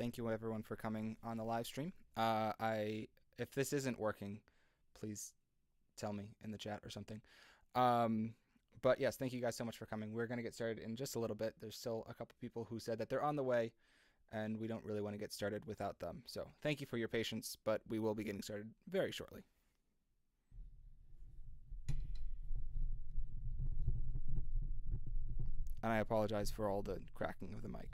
Thank you everyone for coming on the live stream. If this isn't working, please tell me in the chat or something. Um, but yes, thank you guys so much for coming. We're going to get started in just a little bit. There's still a couple people who said that they're on the way, and we don't really want to get started without them. So thank you for your patience, but we will be getting started very shortly. And I apologize for all the cracking of the mic.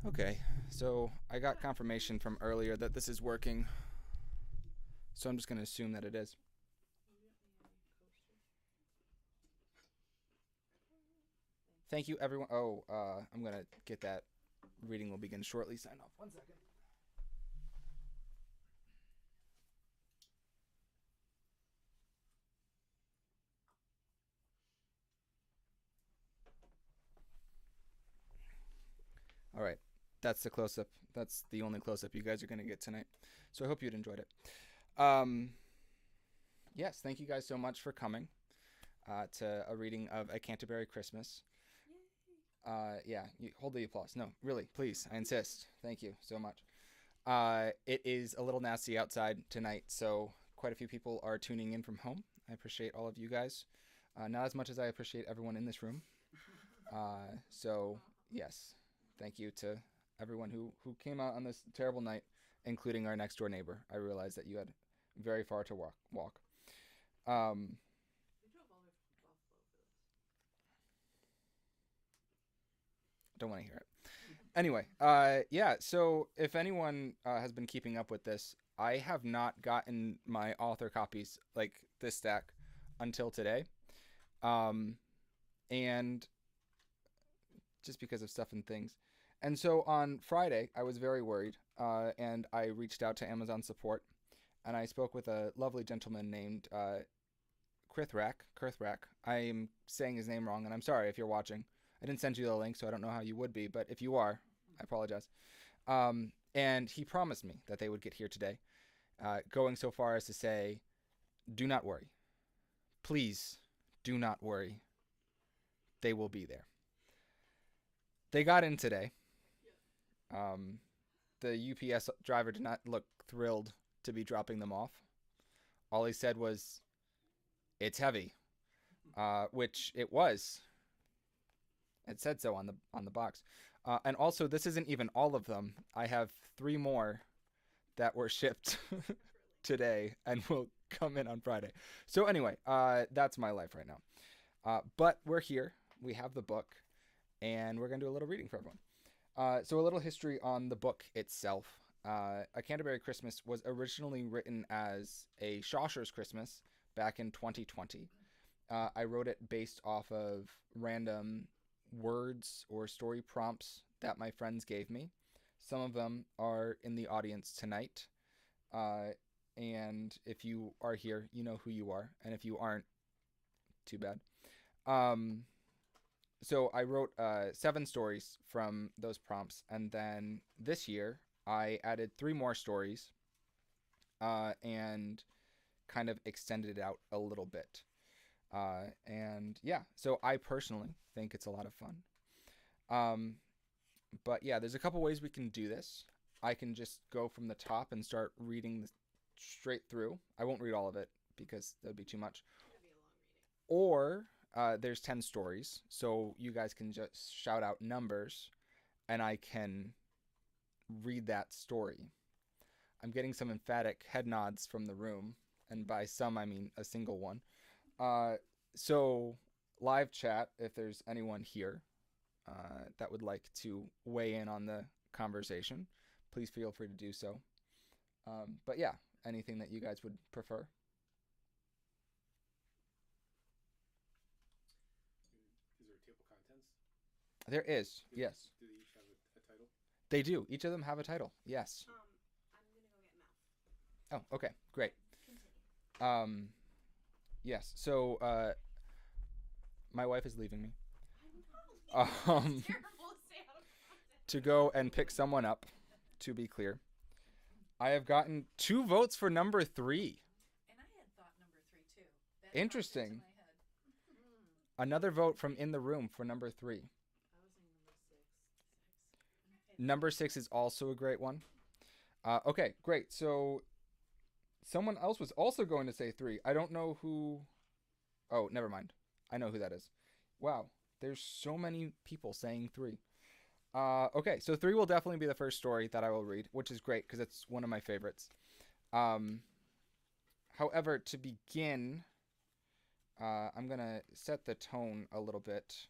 Okay, so I got confirmation from earlier that this is working, so I'm just going to assume that it is. Thank you, everyone. Oh, I'm going to get that. Reading will begin shortly. Sign off. 1 second. All right, that's the close up. That's the only close up you guys are going to get tonight. So I hope you'd enjoyed it. Um, yes, thank you guys so much for coming to a reading of A Canterbury Christmas. Yeah, hold the applause. No, really, please, I insist. Thank you so much. It is a little nasty outside tonight, so quite a few people are tuning in from home. I appreciate all of you guys. Not as much as I appreciate everyone in this room. So, yes, thank you to everyone who came out on this terrible night, including our next door neighbor. I realize that you had very far to walk. Um, don't want to hear it. Anyway, yeah. So if anyone has been keeping up with this, I have not gotten my author copies like this stack until today, um, and just because of stuff and things. And so on Friday, I was very worried, and I reached out to Amazon support, and I spoke with a lovely gentleman named Kurthrak. I am saying his name wrong, and I'm sorry if you're watching. I didn't send you the link, so I don't know how you would be, but if you are, I apologize. And he promised me that they would get here today, going so far as to say, do not worry. Please do not worry. They will be there. They got in today. Um, the UPS driver did not look thrilled to be dropping them off. All he said was, "It's heavy," which it was. It said so on the box. And also, this isn't even all of them. I have 3 more that were shipped today and will come in on Friday. So anyway, that's my life right now. But we're here. We have the book, and we're going to do a little reading for everyone. So a little history on the book itself. A Canterbury Christmas was originally written as a Chaucer's Christmas back in 2020. I wrote it based off of random words or story prompts that my friends gave me. Some of them are in the audience tonight. And if you are here, you know who you are. And if you aren't, too bad. So I wrote 7 stories from those prompts. And then this year, I added 3 more stories and kind of extended it out a little bit. And yeah, so I personally think it's a lot of fun. But yeah, there's a couple ways we can do this. I can just go from the top and start reading straight through. I won't read all of it because that would be too much. Or there's 10 stories, so you guys can just shout out numbers and I can read that story. I'm getting some emphatic head nods from the room, and by some I mean a single one. So live chat, if there's anyone here that would like to weigh in on the conversation, please feel free to do so. But yeah, anything that you guys would prefer. Is there a table of contents? There is, yes. Do they each have a title? They do. Each of them have a title. Yes. I'm gonna go get math. Oh, okay, great. Continue. Yes. So, my wife is leaving me. I know. It's terrible to stay out of context. To go and pick someone up. To be clear, I have gotten 2 votes for number 3. And I had thought number 3 too. That Interesting. popped into my head. Another vote from in the room for number 3. I was saying number 6. Number 6 is also a great one. Okay, great. So someone else was also going to say 3. I don't know who. Oh, never mind. I know who that is. Wow, there's so many people saying 3. Okay, so 3 will definitely be the first story that I will read, which is great because it's one of my favorites. However, to begin, I'm going to set the tone a little bit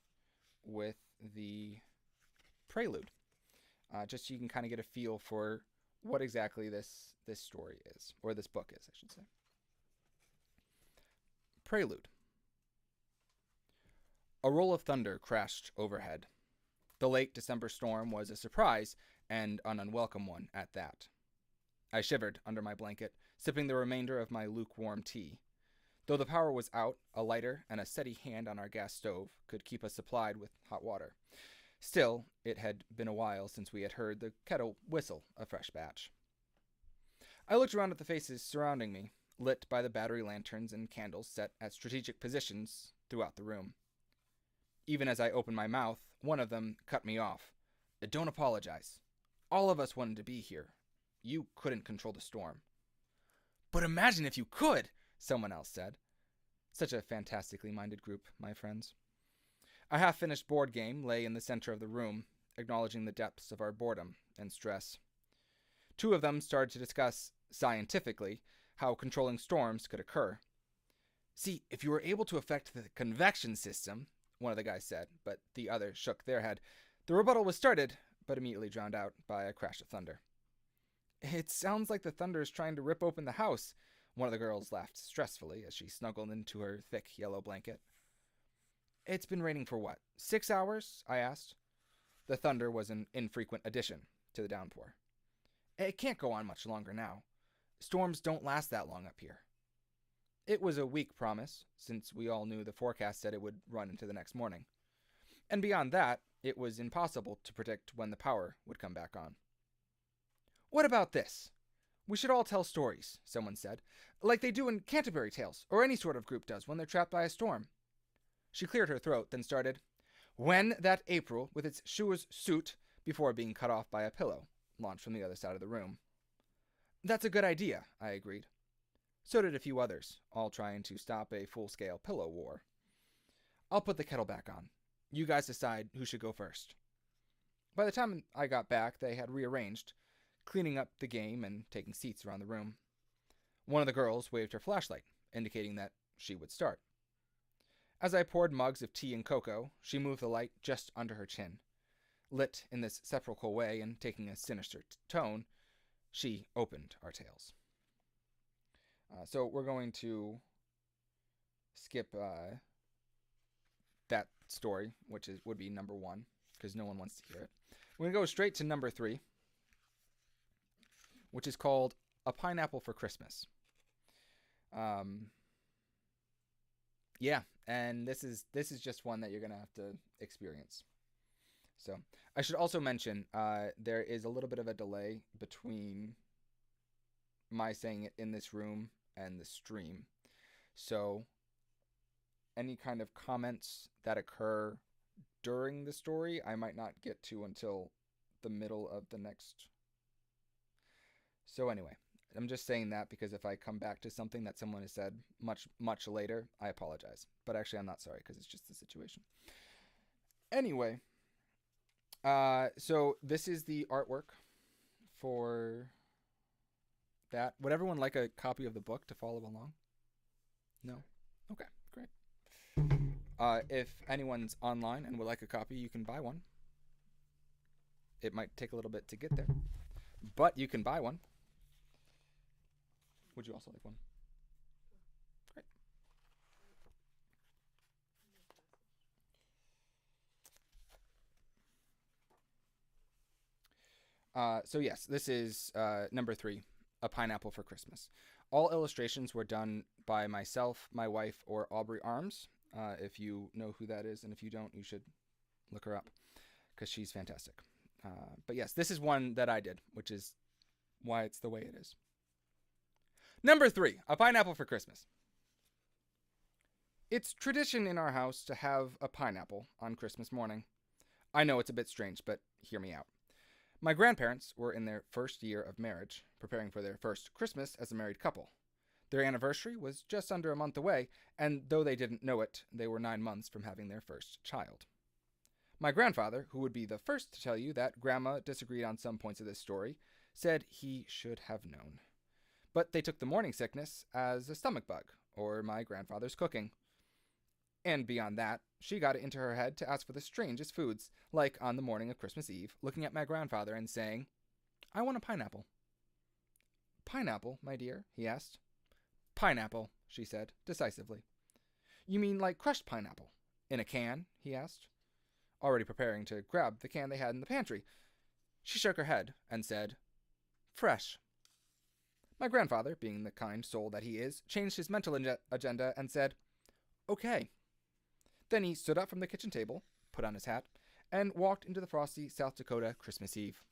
with the prelude. just so you can kind of get a feel for what exactly this story is, or this book is, I should say. Prelude. A roll of thunder crashed overhead. The late December storm was a surprise, and an unwelcome one at that. I shivered under my blanket, sipping the remainder of my lukewarm tea. Though the power was out, a lighter and a steady hand on our gas stove could keep us supplied with hot water. Still, it had been a while since we had heard the kettle whistle a fresh batch. I looked around at the faces surrounding me, lit by the battery lanterns and candles set at strategic positions throughout the room. Even as I opened my mouth, one of them cut me off. Don't apologize. All of us wanted to be here. You couldn't control the storm. But imagine if you could, someone else said. Such a fantastically minded group, my friends. A half-finished board game lay in the center of the room, acknowledging the depths of our boredom and stress. Two of them started to discuss, scientifically, how controlling storms could occur. See, if you were able to affect the convection system, one of the guys said, but the other shook their head. The rebuttal was started, but immediately drowned out by a crash of thunder. It sounds like the thunder is trying to rip open the house, one of the girls laughed stressfully as she snuggled into her thick yellow blanket. It's been raining for what, 6 hours? I asked. The thunder was an infrequent addition to the downpour. It can't go on much longer now. Storms don't last that long up here. It was a weak promise, since we all knew the forecast said it would run into the next morning. And beyond that, it was impossible to predict when the power would come back on. What about this? We should all tell stories, someone said, like they do in Canterbury tales, or any sort of group does when they're trapped by a storm. She cleared her throat, then started, When that April, with its shoe's suit, before being cut off by a pillow, launched from the other side of the room. That's a good idea, I agreed. So did a few others, all trying to stop a full-scale pillow war. I'll put the kettle back on. You guys decide who should go first. By the time I got back, they had rearranged, cleaning up the game and taking seats around the room. One of the girls waved her flashlight, indicating that she would start. As I poured mugs of tea and cocoa, she moved the light just under her chin. Lit in this sepulchral way and taking a sinister tone, she opened our tales. So we're going to skip that story, which would be number 1, because no one wants to hear it. We're going to go straight to number 3, which is called A Pineapple for Christmas. Yeah, and this is just one that you're going to have to experience. So I should also mention there is a little bit of a delay between my saying it in this room and the stream. So any kind of comments that occur during the story, I might not get to until the middle of the next. So anyway, I'm just saying that because if I come back to something that someone has said much, much later, I apologize. But actually, I'm not sorry because it's just the situation. Anyway, so this is the artwork for that. Would everyone like a copy of the book to follow along? No? Okay, great. If anyone's online and would like a copy, you can buy one. It might take a little bit to get there, but you can buy one. Would you also like one? Great. So yes, this is number 3, A Pineapple for Christmas. All illustrations were done by myself, my wife, or Aubrey Arms. If you know who that is, and if you don't, you should look her up, because she's fantastic. But yes, this is one that I did, which is why it's the way it is. Number 3, A Pineapple for Christmas. It's tradition in our house to have a pineapple on Christmas morning. I know it's a bit strange, but hear me out. My grandparents were in their first year of marriage, preparing for their first Christmas as a married couple. Their anniversary was just under a month away, and though they didn't know it, they were 9 months from having their first child. My grandfather, who would be the first to tell you that Grandma disagreed on some points of this story, said he should have known. But they took the morning sickness as a stomach bug, or my grandfather's cooking. And beyond that, she got it into her head to ask for the strangest foods, like on the morning of Christmas Eve, looking at my grandfather and saying, "I want a pineapple." "Pineapple, my dear?" he asked. "Pineapple," she said, decisively. "You mean like crushed pineapple? In a can?" he asked, already preparing to grab the can they had in the pantry. She shook her head and said, "Fresh." My grandfather, being the kind soul that he is, changed his mental agenda and said, "Okay." Then he stood up from the kitchen table, put on his hat, and walked into the frosty South Dakota Christmas Eve.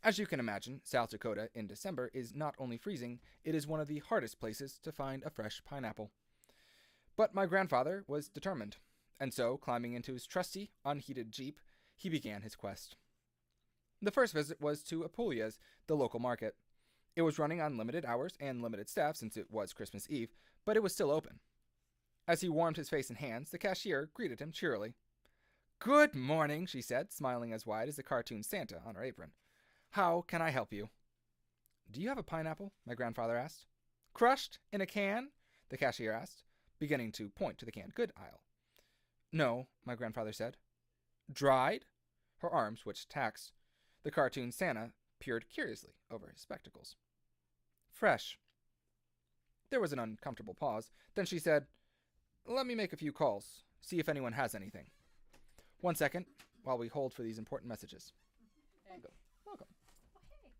As you can imagine, South Dakota in December is not only freezing, it is one of the hardest places to find a fresh pineapple. But my grandfather was determined, and so, climbing into his trusty, unheated Jeep, he began his quest. The first visit was to Apulia's, the local market. It was running on limited hours and limited staff since it was Christmas Eve, but it was still open. As he warmed his face and hands, the cashier greeted him cheerily. "Good morning," she said, smiling as wide as the cartoon Santa on her apron. "How can I help you?" "Do you have a pineapple?" my grandfather asked. "Crushed? In a can?" the cashier asked, beginning to point to the canned good aisle. "No," my grandfather said. "Dried?" Her arms switched tacks. The cartoon Santa peered curiously over his spectacles. "Fresh." There was an uncomfortable pause. Then she said, "Let me make a few calls, see if anyone has anything. 1 second, while we hold for these important messages." Welcome. Welcome. Oh, hey.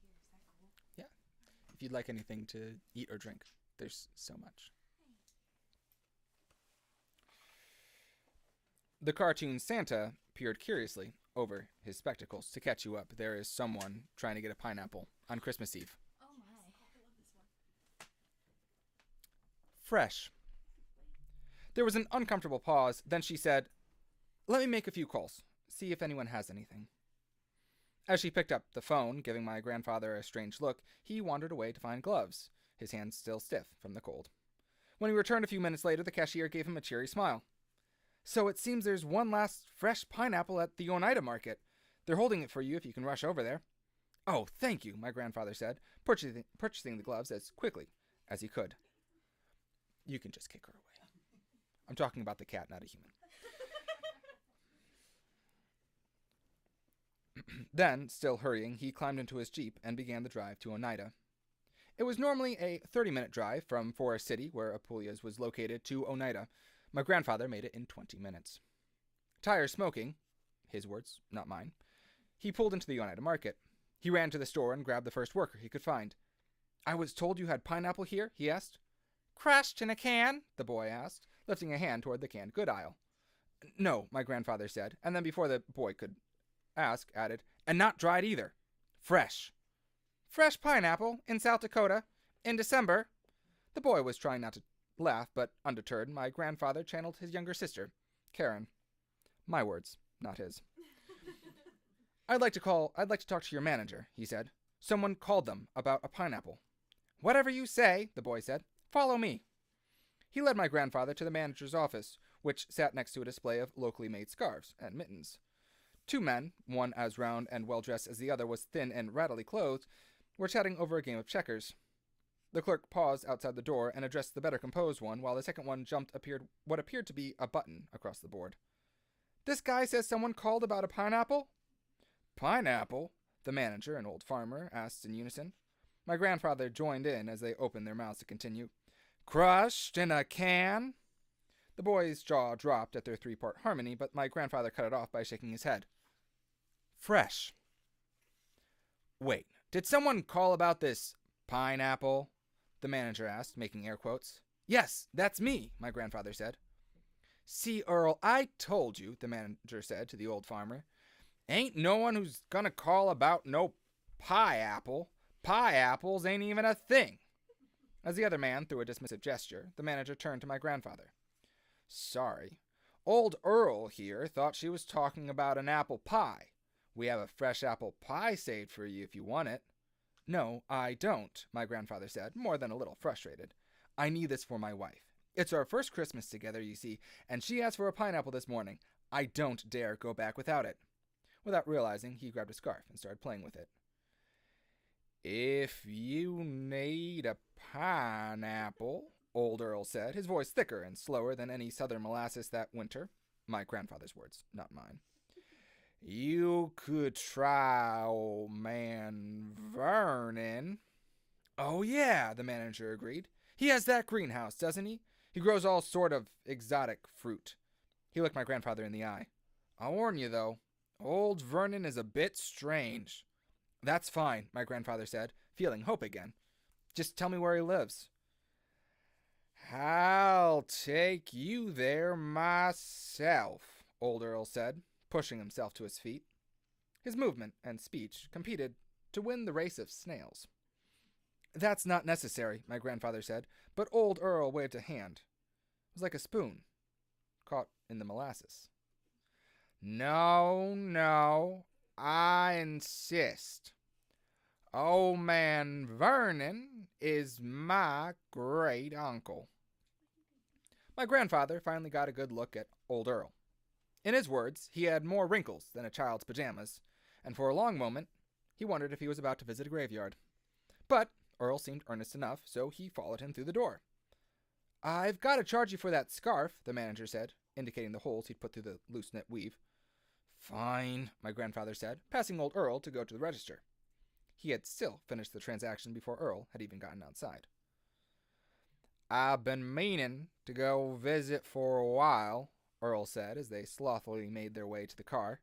Just sit over here. Is that cool? If you'd like anything to eat or drink, there's so much. The cartoon Santa peered curiously over his spectacles. "To catch you up, there is someone trying to get a pineapple on Christmas Eve." Oh, my. I love this one. "Fresh." There was an uncomfortable pause. Then she said, "Let me make a few calls, see if anyone has anything." As she picked up the phone, giving my grandfather a strange look, he wandered away to find gloves, his hands still stiff from the cold. When he returned a few minutes later, the cashier gave him a cheery smile. "So it seems there's one last fresh pineapple at the Oneida Market. They're holding it for you if you can rush over there." "Oh, thank you," my grandfather said, purchasing the gloves as quickly as he could. You can just kick her away. I'm talking about the cat, not a human. Then, still hurrying, he climbed into his Jeep and began the drive to Oneida. It was normally a 30-minute drive from Forest City, where Apulia's was located, to Oneida. My grandfather made it in 20 minutes. Tires smoking, his words, not mine, he pulled into the Oneida Market. He ran to the store and grabbed the first worker he could find. "I was told you had pineapple here?" he asked. "Crushed in a can?" the boy asked, lifting a hand toward the canned good aisle. "No," my grandfather said, and then before the boy could ask, added, "And not dried either. Fresh." "Fresh pineapple? In South Dakota? In December?" The boy was trying not to laugh, but undeterred, my grandfather channeled his younger sister, Karen. My words, not his. I'd like to talk to your manager," he said. "Someone called them about a pineapple." "Whatever you say," the boy said. "Follow me." He led my grandfather to the manager's office, which sat next to a display of locally made scarves and mittens. Two men, one as round and well-dressed as the other was thin and rattly clothed, were chatting over a game of checkers. The clerk paused outside the door and addressed the better composed one, while the second one appeared to be a button across the board. "This guy says someone called about a pineapple?" "Pineapple?" the manager, an old farmer, asked in unison. My grandfather joined in as they opened their mouths to continue. "Crushed in a can?" The boy's jaw dropped at their three-part harmony, but my grandfather cut it off by shaking his head. "Fresh." "Wait, did someone call about this pineapple?" the manager asked, making air quotes. "Yes, that's me," my grandfather said. "See, Earl, I told you," the manager said to the old farmer. "Ain't no one who's gonna call about no pie-apple. Pie-apples ain't even a thing." As the other man threw a dismissive gesture, the manager turned to my grandfather. "Sorry. Old Earl here thought she was talking about an apple pie. We have a fresh apple pie saved for you if you want it." "No, I don't," my grandfather said, more than a little frustrated. "I need this for my wife. It's our first Christmas together, you see, and she asked for a pineapple this morning. I don't dare go back without it." Without realizing, he grabbed a scarf and started playing with it. If you need a pineapple, old Earl said, his voice thicker and slower than any southern molasses that winter. My grandfather's words, not mine. You could try old man Vernon. Oh, yeah, the manager agreed. He has that greenhouse, doesn't he? He grows all sort of exotic fruit. He looked my grandfather in the eye. I'll warn you, though, old Vernon is a bit strange. That's fine, my grandfather said, feeling hope again. Just tell me where he lives. I'll take you there myself, old Earl said, pushing himself to his feet. His movement and speech competed to win the race of snails. That's not necessary, my grandfather said, but old Earl waved a hand. It was like a spoon, caught in the molasses. No, I insist. Old man Vernon is my great uncle. My grandfather finally got a good look at old Earl. In his words, he had more wrinkles than a child's pajamas, and for a long moment he wondered if he was about to visit a graveyard. But Earl seemed earnest enough, so he followed him through the door. I've got to charge you for that scarf, the manager said, indicating the holes he'd put through the loose-knit weave. Fine, my grandfather said, passing old Earl to go to the register. He had still finished the transaction before Earl had even gotten outside. I've been meaning to go visit for a while, Earl said as they slothfully made their way to the car.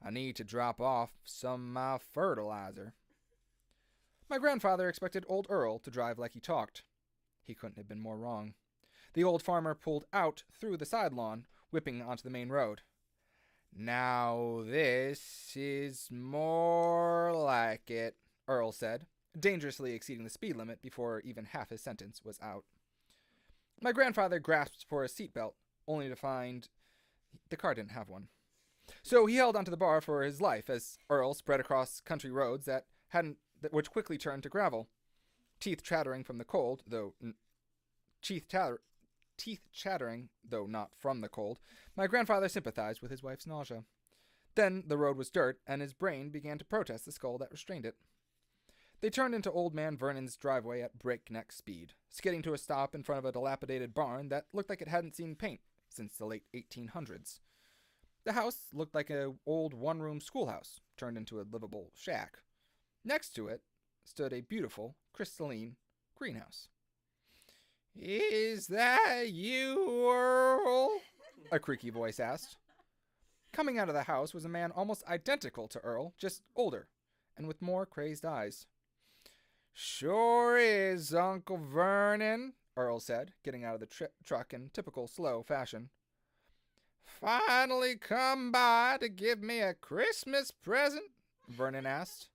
I need to drop off some of my fertilizer. My grandfather expected old Earl to drive like he talked. He couldn't have been more wrong. The old farmer pulled out through the side lawn, whipping onto the main road. Now this is more like it, Earl said, dangerously exceeding the speed limit before even half his sentence was out. My grandfather grasped for his seatbelt, only to find the car didn't have one. So he held onto the bar for his life as Earl spread across country roads which quickly turned to gravel. Teeth chattering from the cold, teeth chattering, though not from the cold, my grandfather sympathized with his wife's nausea. Then the road was dirt, and his brain began to protest the skull that restrained it. They turned into old man Vernon's driveway at breakneck speed, skidding to a stop in front of a dilapidated barn that looked like it hadn't seen paint since the late 1800s. The house looked like an old one-room schoolhouse turned into a livable shack. Next to it stood a beautiful, crystalline greenhouse. Is that you, Earl? A creaky voice asked. Coming out of the house was a man almost identical to Earl, just older, and with more crazed eyes. Sure is, Uncle Vernon, Earl said, getting out of the truck in typical slow fashion. Finally come by to give me a Christmas present? Vernon asked.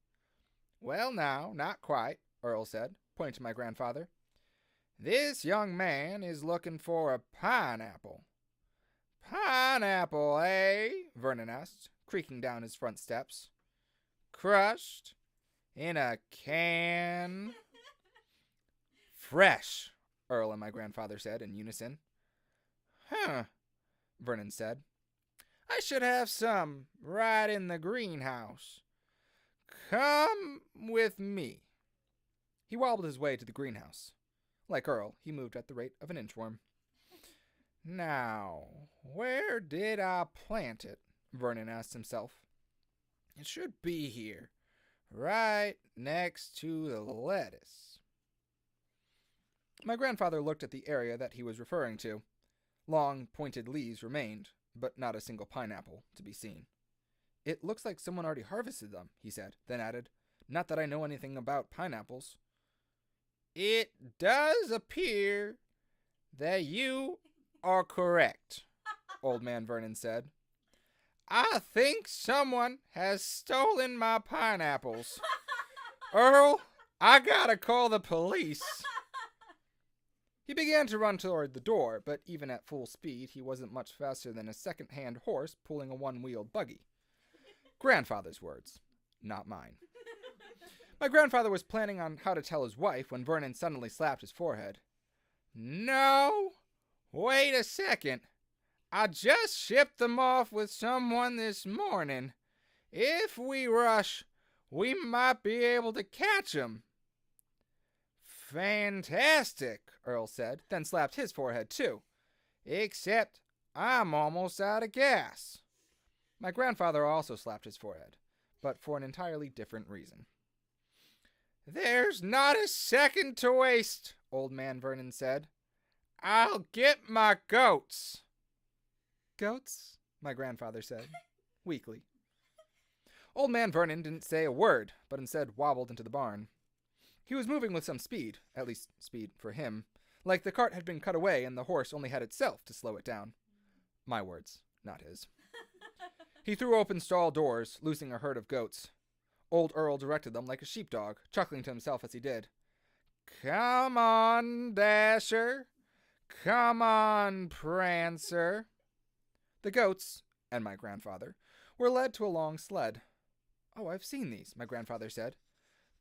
Well, now, not quite, Earl said, pointing to my grandfather. This young man is looking for a pineapple. Pineapple, eh? Vernon asked, creaking down his front steps. Crushed? In a can? Fresh, Earl and my grandfather said in unison. Huh, Vernon said. I should have some right in the greenhouse. Come with me. He wobbled his way to the greenhouse. Like Earl, he moved at the rate of an inchworm. Now, where did I plant it? Vernon asked himself. It should be here, right next to the lettuce. My grandfather looked at the area that he was referring to. Long, pointed leaves remained, but not a single pineapple to be seen. It looks like someone already harvested them, he said, then added, Not that I know anything about pineapples. It does appear that you are correct, old man Vernon said. I think someone has stolen my pineapples. Earl, I gotta call the police. He began to run toward the door, but even at full speed, he wasn't much faster than a second-hand horse pulling a one-wheeled buggy. Grandfather's words, not mine. My grandfather was planning on how to tell his wife when Vernon suddenly slapped his forehead. No, wait a second. I just shipped them off with someone this morning. If we rush, we might be able to catch 'em." "Fantastic," Earl said, then slapped his forehead too. "Except I'm almost out of gas." My grandfather also slapped his forehead, but for an entirely different reason. "There's not a second to waste," Old Man Vernon said. "I'll get my goats." "Goats?" my grandfather said, weakly. Old Man Vernon didn't say a word, but instead wobbled into the barn. He was moving with some speed, at least speed for him, like the cart had been cut away and the horse only had itself to slow it down. My words, not his. He threw open stall doors, loosing a herd of goats. Old Earl directed them like a sheepdog, chuckling to himself as he did. "Come on, Dasher. Come on, Prancer." The goats, and my grandfather, were led to a long sled. "Oh, I've seen these," my grandfather said.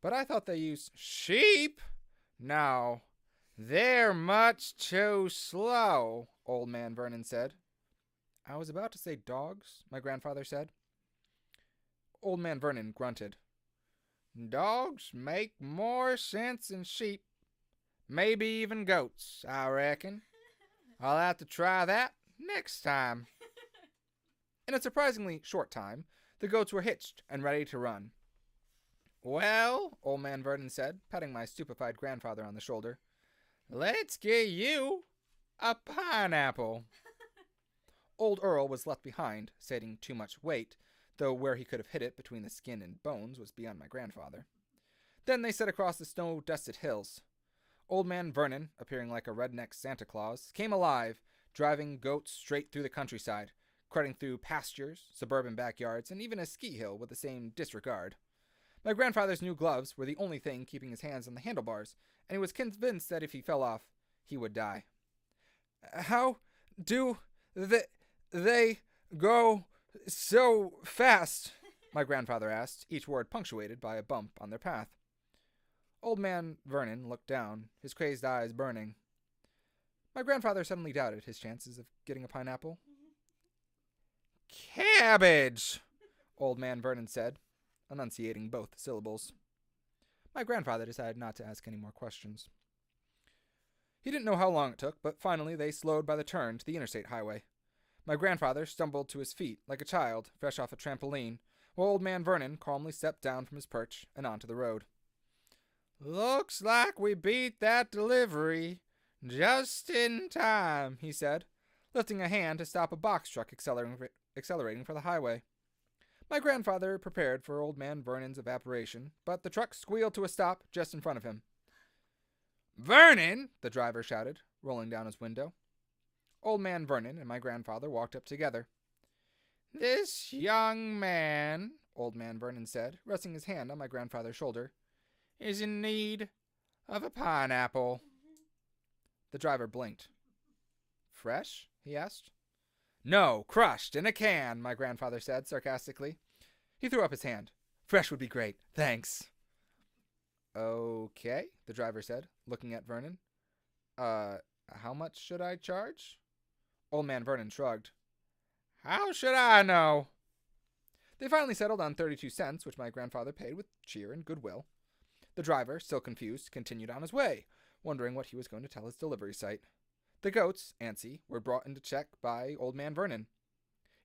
"But I thought they used sheep." "No, they're much too slow," Old Man Vernon said. "I was about to say dogs," my grandfather said. Old Man Vernon grunted. "Dogs make more sense than sheep. Maybe even goats, I reckon. I'll have to try that next time." In a surprisingly short time, the goats were hitched and ready to run. "Well," Old Man Vernon said, patting my stupefied grandfather on the shoulder, "let's get you a pineapple." Old Earl was left behind, citing too much weight, though where he could have hid it between the skin and bones was beyond my grandfather. Then they set across the snow-dusted hills. Old Man Vernon, appearing like a redneck Santa Claus, came alive, driving goats straight through the countryside, cutting through pastures, suburban backyards, and even a ski hill with the same disregard. My grandfather's new gloves were the only thing keeping his hands on the handlebars, and he was convinced that if he fell off, he would die. "How do they go so fast?" my grandfather asked, each word punctuated by a bump on their path. Old Man Vernon looked down, his crazed eyes burning. My grandfather suddenly doubted his chances of getting a pineapple. "Cabbage," Old Man Vernon said, enunciating both syllables. My grandfather decided not to ask any more questions. He didn't know how long it took, but finally they slowed by the turn to the interstate highway. My grandfather stumbled to his feet like a child fresh off a trampoline, while Old Man Vernon calmly stepped down from his perch and onto the road. "Looks like we beat that delivery just in time," he said, lifting a hand to stop a box truck accelerating for the highway. My grandfather prepared for Old Man Vernon's evaporation, but the truck squealed to a stop just in front of him. "Vernon!" the driver shouted, rolling down his window. Old Man Vernon and my grandfather walked up together. "This young man," Old Man Vernon said, resting his hand on my grandfather's shoulder, "is in need of a pineapple." The driver blinked. "Fresh?" he asked. "No, crushed, in a can," my grandfather said sarcastically. He threw up his hand. "Fresh would be great, thanks." "Okay," the driver said, looking at Vernon. How much should I charge?" Old Man Vernon shrugged. "How should I know?" They finally settled on 32 cents, which my grandfather paid with cheer and goodwill. The driver, still confused, continued on his way, wondering what he was going to tell his delivery site. The goats, antsy, were brought into check by Old Man Vernon.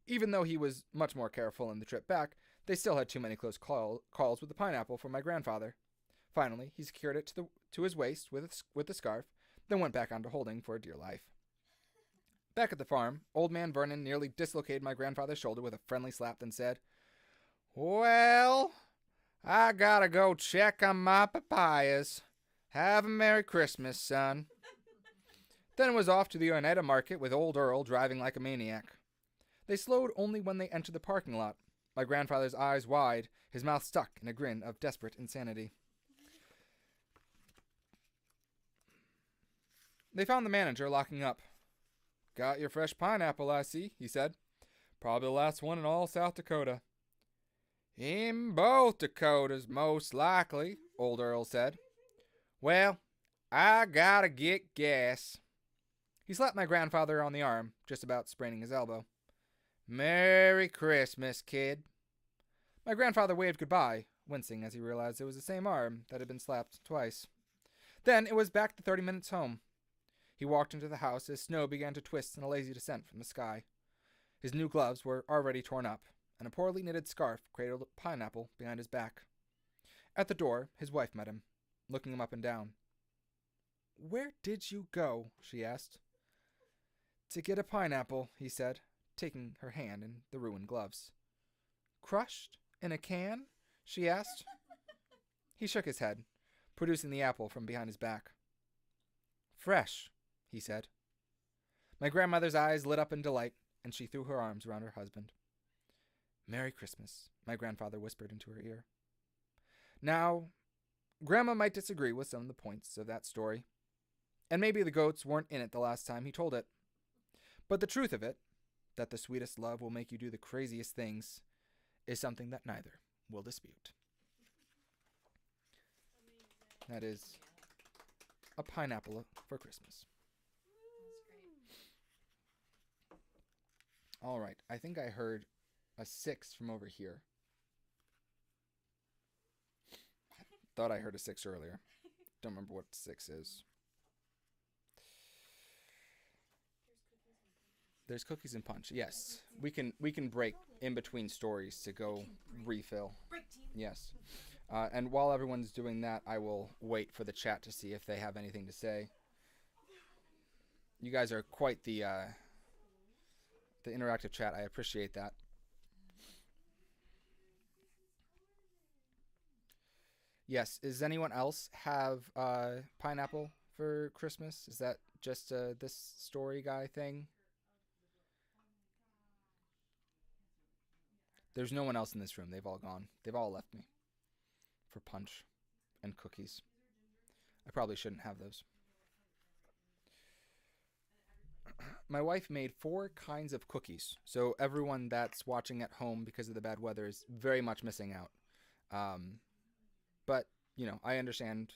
Even though he was much more careful in the trip back, they still had too many close calls with the pineapple for my grandfather. Finally, he secured it to his waist with a scarf, then went back onto holding for dear life. Back at the farm, Old Man Vernon nearly dislocated my grandfather's shoulder with a friendly slap, then said, "Well, I gotta go check on my papayas. Have a Merry Christmas, son." Then it was off to the Oneida Market with Old Earl driving like a maniac. They slowed only when they entered the parking lot, my grandfather's eyes wide, his mouth stuck in a grin of desperate insanity. They found the manager locking up. "Got your fresh pineapple, I see," he said. "Probably the last one in all South Dakota." "In both Dakotas, most likely," Old Earl said. "Well, I gotta get gas." He slapped my grandfather on the arm, just about spraining his elbow. "Merry Christmas, kid." My grandfather waved goodbye, wincing as he realized it was the same arm that had been slapped twice. Then it was back to 30 minutes home. He walked into the house as snow began to twist in a lazy descent from the sky. His new gloves were already torn up, and a poorly knitted scarf cradled a pineapple behind his back. At the door, his wife met him, looking him up and down. "Where did you go?" she asked. "To get a pineapple," he said, taking her hand in the ruined gloves. "Crushed? In a can?" she asked. He shook his head, producing the apple from behind his back. "Fresh," he said. My grandmother's eyes lit up in delight, and she threw her arms around her husband. "Merry Christmas," my grandfather whispered into her ear. Now, Grandma might disagree with some of the points of that story, and maybe the goats weren't in it the last time he told it. But the truth of it, that the sweetest love will make you do the craziest things, is something that neither will dispute. That is A Pineapple for Christmas. That's great. All right, I think I heard a 6 from over here. Thought I heard a 6 earlier. Don't remember what 6 is. There's cookies and punch. Yes, we can break in between stories to go refill. Break team. Yes, and while everyone's doing that, I will wait for the chat to see if they have anything to say. You guys are quite the interactive chat. I appreciate that. Yes, does anyone else have pineapple for Christmas? Is that just this story guy thing? There's no one else in this room. They've all gone. They've all left me for punch and cookies. I probably shouldn't have those. My wife made 4 kinds of cookies, so everyone that's watching at home because of the bad weather is very much missing out. But, you know, I understand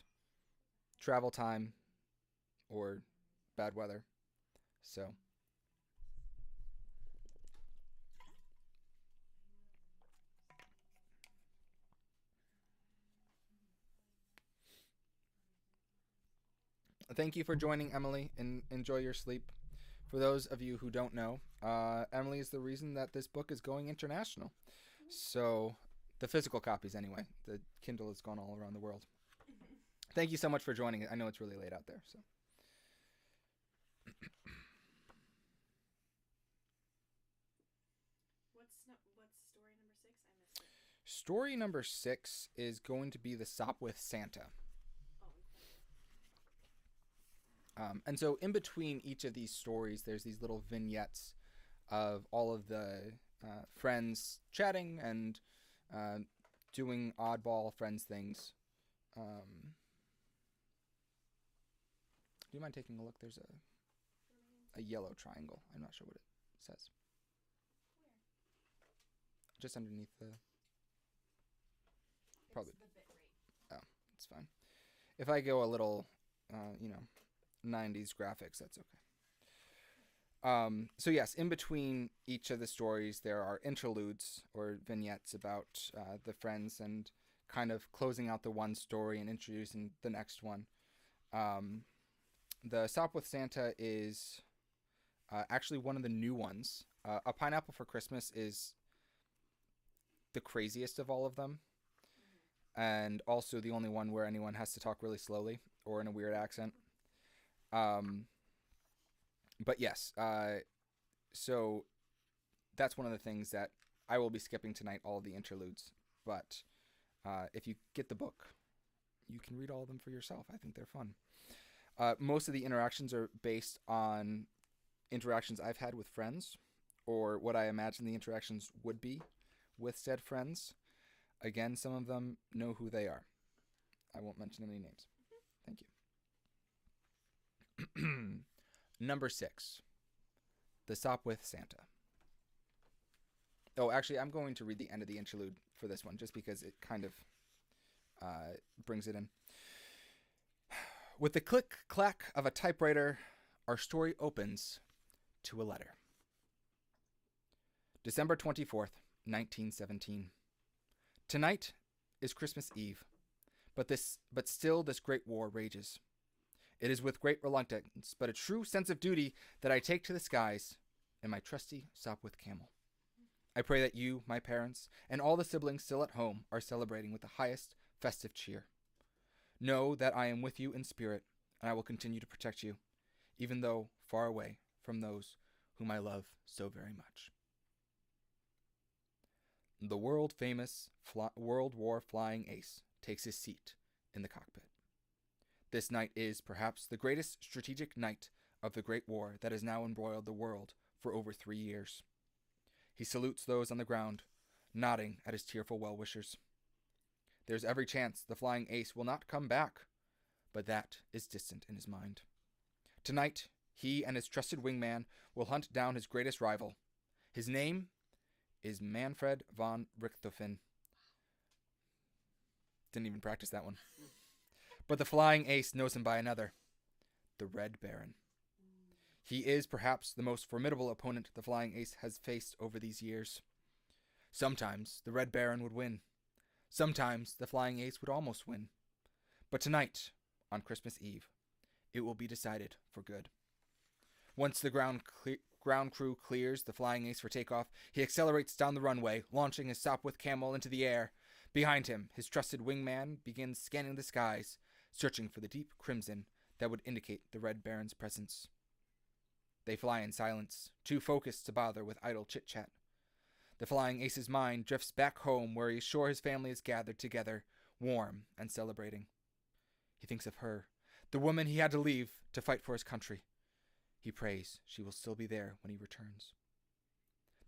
travel time or bad weather. So, thank you for joining, Emily, and enjoy your sleep. For those of you who don't know, Emily is the reason that this book is going international. So, the physical copies anyway. The Kindle has gone all around the world. Thank you so much for joining it. I know it's really late out there. So, What's story number 6? I missed it. story number 6 is going to be The Sop with Santa. Oh. And so in between each of these stories, there's these little vignettes of all of the friends chatting and doing oddball friends things. Do you mind taking a look? There's a yellow triangle. I'm not sure what it says. Where? Just underneath the... Probably. It's the bit rate. Oh, it's fine. If I go a little, 90s graphics, that's okay. So yes, in between each of the stories, there are interludes or vignettes about the friends and kind of closing out the one story and introducing the next one. The Sop with Santa is actually one of the new ones. A Pineapple for Christmas is the craziest of all of them, and also the only one where anyone has to talk really slowly or in a weird accent. But yes, so that's one of the things that I will be skipping tonight, all of the interludes. But if you get the book, you can read all of them for yourself. I think they're fun. Most of the interactions are based on interactions I've had with friends, or what I imagine the interactions would be with said friends. Again, some of them know who they are. I won't mention any names. Thank you. Number 6. The Sop with Santa. Oh, actually, I'm going to read the end of the interlude for this one, just because it kind of brings it in. With the click-clack of a typewriter, our story opens to a letter. December 24th, 1917. Tonight is Christmas Eve, but still this great war rages. It is with great reluctance, but a true sense of duty, that I take to the skies in my trusty Sopwith camel. I pray that you, my parents, and all the siblings still at home are celebrating with the highest festive cheer. Know that I am with you in spirit, and I will continue to protect you, even though far away from those whom I love so very much. The world-famous World War flying ace takes his seat in the cockpit. This night is, perhaps, the greatest strategic night of the Great War that has now embroiled the world for over 3 years. He salutes those on the ground, nodding at his tearful well-wishers. There's every chance the flying ace will not come back, but that is distant in his mind. Tonight, he and his trusted wingman will hunt down his greatest rival. His name is Manfred von Richthofen. Didn't even practice that one. But the flying ace knows him by another, the Red Baron. He is perhaps the most formidable opponent the flying ace has faced over these years. Sometimes the Red Baron would win. Sometimes the flying ace would almost win. But tonight, on Christmas Eve, it will be decided for good. Once the ground crew clears the flying ace for takeoff, he accelerates down the runway, launching his Sopwith camel into the air. Behind him, his trusted wingman begins scanning the skies, searching for the deep crimson that would indicate the Red Baron's presence. They fly in silence, too focused to bother with idle chit-chat. The flying ace's mind drifts back home, where he is sure his family is gathered together, warm and celebrating. He thinks of her, the woman he had to leave to fight for his country. He prays she will still be there when he returns.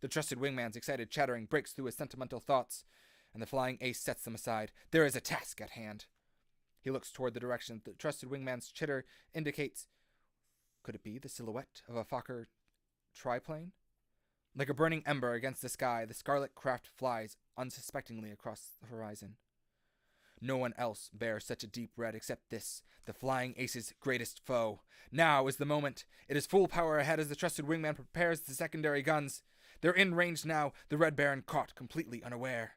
The trusted wingman's excited chattering breaks through his sentimental thoughts, and the flying ace sets them aside. There is a task at hand. He looks toward the direction the trusted wingman's chitter indicates. Could it be the silhouette of a Fokker triplane? Like a burning ember against the sky, the scarlet craft flies unsuspectingly across the horizon. No one else bears such a deep red except this, the flying ace's greatest foe. Now is the moment. It is full power ahead as the trusted wingman prepares the secondary guns. They're in range now, the Red Baron caught completely unaware.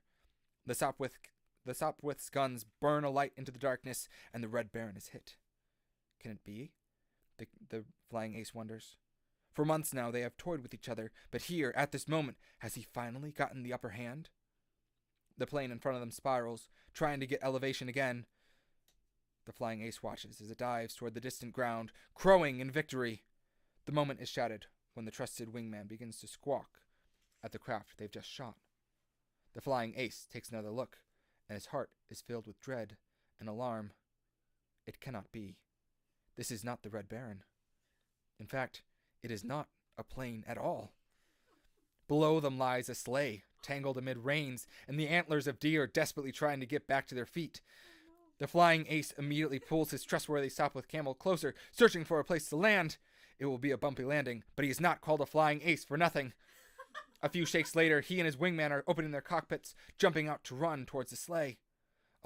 The Sopwith's guns burn a light into the darkness, and the Red Baron is hit. Can it be? The flying ace wonders. For months now they have toyed with each other, but here, at this moment, has he finally gotten the upper hand? The plane in front of them spirals, trying to get elevation again. The flying ace watches as it dives toward the distant ground, crowing in victory. The moment is shattered when the trusted wingman begins to squawk at the craft they've just shot. The flying ace takes another look, and his heart is filled with dread and alarm. It cannot be. This is not the Red Baron. In fact, it is not a plane at all. Below them lies a sleigh, tangled amid reins, and the antlers of deer desperately trying to get back to their feet. The flying ace immediately pulls his trustworthy Sopwith camel closer, searching for a place to land. It will be a bumpy landing, but he is not called a flying ace for nothing. A few shakes later, he and his wingman are opening their cockpits, jumping out to run towards the sleigh.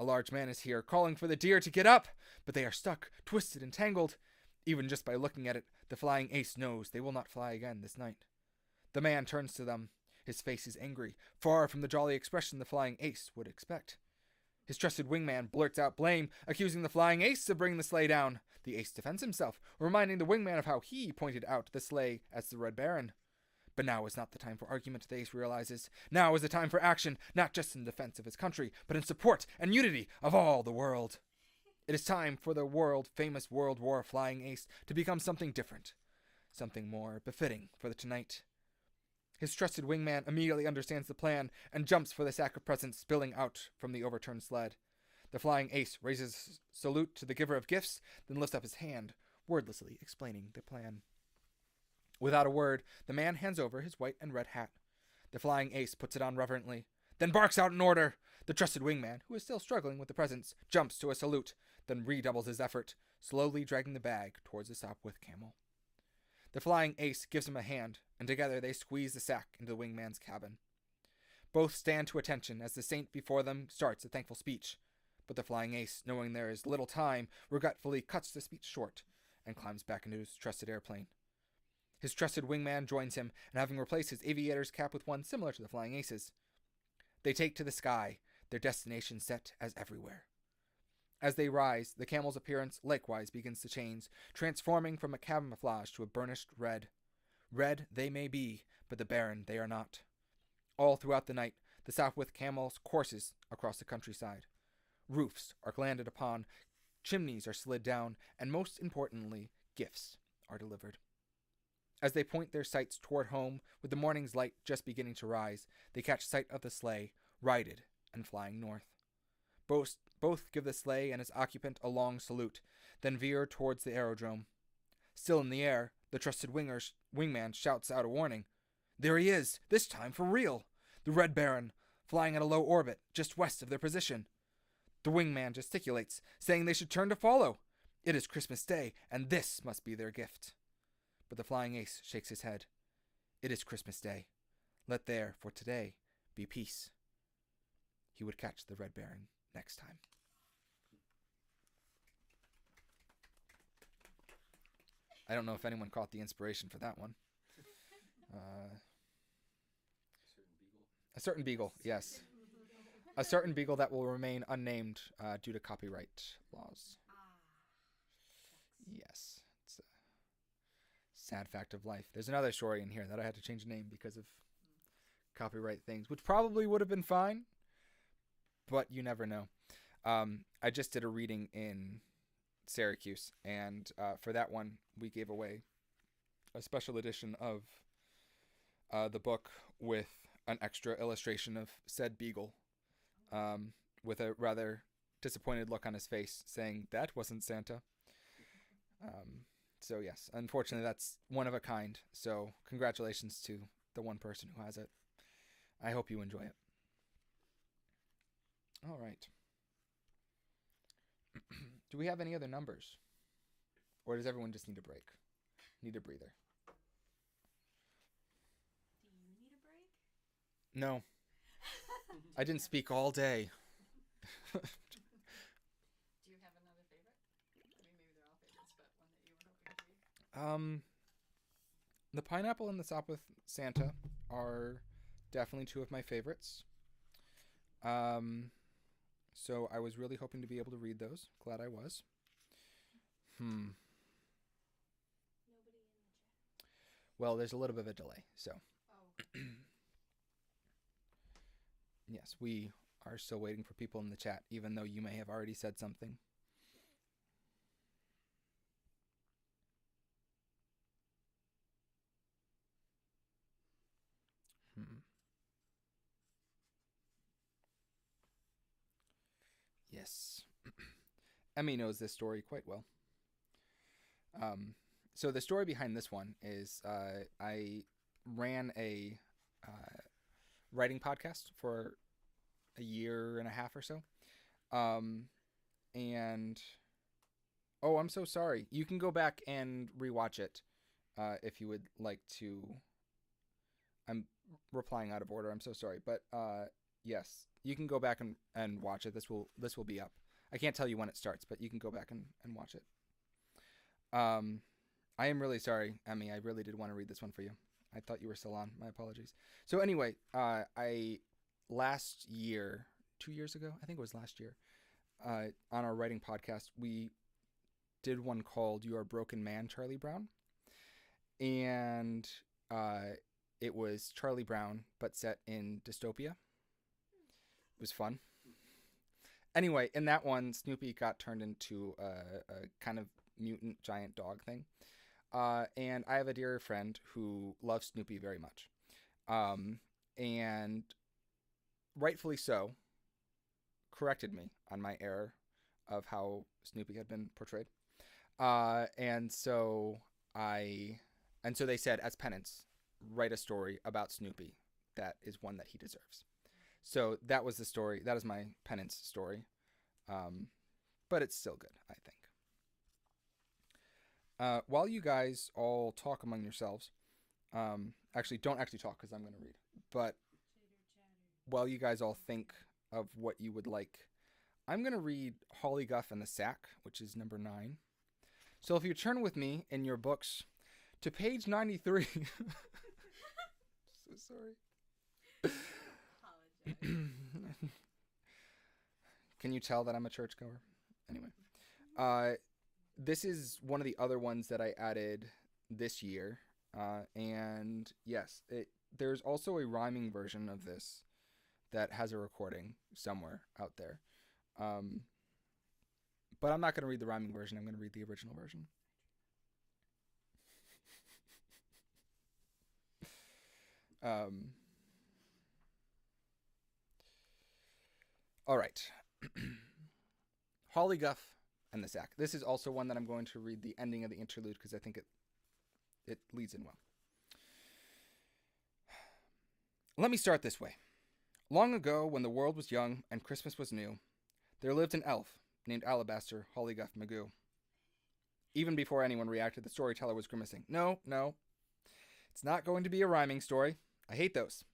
A large man is here, calling for the deer to get up, but they are stuck, twisted, and tangled. Even just by looking at it, the flying ace knows they will not fly again this night. The man turns to them. His face is angry, far from the jolly expression the flying ace would expect. His trusted wingman blurts out blame, accusing the flying ace of bringing the sleigh down. The ace defends himself, reminding the wingman of how he pointed out the sleigh as the Red Baron. But now is not the time for argument, the ace realizes. Now is the time for action, not just in defense of his country, but in support and unity of all the world. It is time for the world-famous World War flying ace to become something different, something more befitting for the tonight. His trusted wingman immediately understands the plan and jumps for the sack of presents spilling out from the overturned sled. The flying ace raises a salute to the giver of gifts, then lifts up his hand, wordlessly explaining the plan. Without a word, the man hands over his white and red hat. The flying ace puts it on reverently, then barks out an order. The trusted wingman, who is still struggling with the presents, jumps to a salute, then redoubles his effort, slowly dragging the bag towards the Sopwith camel. The flying ace gives him a hand, and together they squeeze the sack into the wingman's cabin. Both stand to attention as the saint before them starts a thankful speech, but the flying ace, knowing there is little time, regretfully cuts the speech short and climbs back into his trusted airplane. His trusted wingman joins him, and having replaced his aviator's cap with one similar to the flying ace's, they take to the sky, their destination set as everywhere. As they rise, the camel's appearance likewise begins to change, transforming from a camouflage to a burnished red. Red they may be, but the barren they are not. All throughout the night, the Southwith camels courses across the countryside. Roofs are landed upon, chimneys are slid down, and most importantly, gifts are delivered. As they point their sights toward home, with the morning's light just beginning to rise, they catch sight of the sleigh, righted and flying north. Both give the sleigh and its occupant a long salute, then veer towards the aerodrome. Still in the air, the trusted wingman shouts out a warning. There he is, this time for real! The Red Baron, flying at a low orbit, just west of their position. The wingman gesticulates, saying they should turn to follow. It is Christmas Day, and this must be their gift. But the flying ace shakes his head. It is Christmas Day. Let there, for today, be peace. He would catch the Red Baron next time. I don't know if anyone caught the inspiration for that one. A certain beagle, yes. A certain beagle that will remain unnamed due to copyright laws. Yes. It's a sad fact of life. There's another story in here that I had to change the name because of copyright things, which probably would have been fine, but you never know. I just did a reading in Syracuse, and for that one, we gave away a special edition of the book with an extra illustration of said beagle, with a rather disappointed look on his face, saying that wasn't Santa. So yes, unfortunately, that's one of a kind. So congratulations to the one person who has it. I hope you enjoy it. All right. Do we have any other numbers? Or does everyone just need a break? Need a breather? Do you need a break? No. I didn't speak all day. Do you have another favorite? I mean, maybe they're all favorites, but one that you were hoping to read? The pineapple and the Southwith Santa are definitely two of my favorites. So I was really hoping to be able to read those. Glad I was. Nobody in the chat. Well, there's a little bit of a delay, so Oh. yes, we are still waiting for people in the chat, even though you may have already said something. Yes. Emmy knows this story quite well. So the story behind this one is I ran a writing podcast for a year and a half or so. And oh, I'm so sorry. You can go back and rewatch it if you would like to. I'm replying out of order. I'm so sorry, but yes, you can go back and watch it. This will be up. I can't tell you when it starts, but you can go back and watch it. I am really sorry, Emmy. I really did want to read this one for you. I thought you were still on. My apologies. So anyway, I last year, 2 years ago, I think it was last year, on our writing podcast, we did one called "You Are a Broken Man, Charlie Brown," and it was Charlie Brown but set in dystopia. It was fun. Anyway, in that one, Snoopy got turned into a kind of mutant giant dog thing. And I have a dear friend who loves Snoopy very much. And rightfully so, corrected me on my error of how Snoopy had been portrayed. And so they said, as penance, write a story about Snoopy that is one that he deserves. So that was the story. That is my penance story. But it's still good, I think. While you guys all talk among yourselves, actually, don't actually talk because I'm going to read. But while you guys all think of what you would like, I'm going to read Holly Guff and the Sack, which is number 9. So if you turn with me in your books to page 93. So sorry. Can you tell that I'm a churchgoer? Anyway, this is one of the other ones that I added this year, and yes, there's also a rhyming version of this that has a recording somewhere out there. But I'm not going to read the rhyming version. I'm going to read the original version. All right. Hollyguff and the Sack. This is also one that I'm going to read the ending of the interlude because I think it leads in well. Let me start this way. Long ago, when the world was young and Christmas was new, there lived an elf named Alabaster Hollyguff Magoo. Even before anyone reacted, the storyteller was grimacing. No, it's not going to be a rhyming story. I hate those.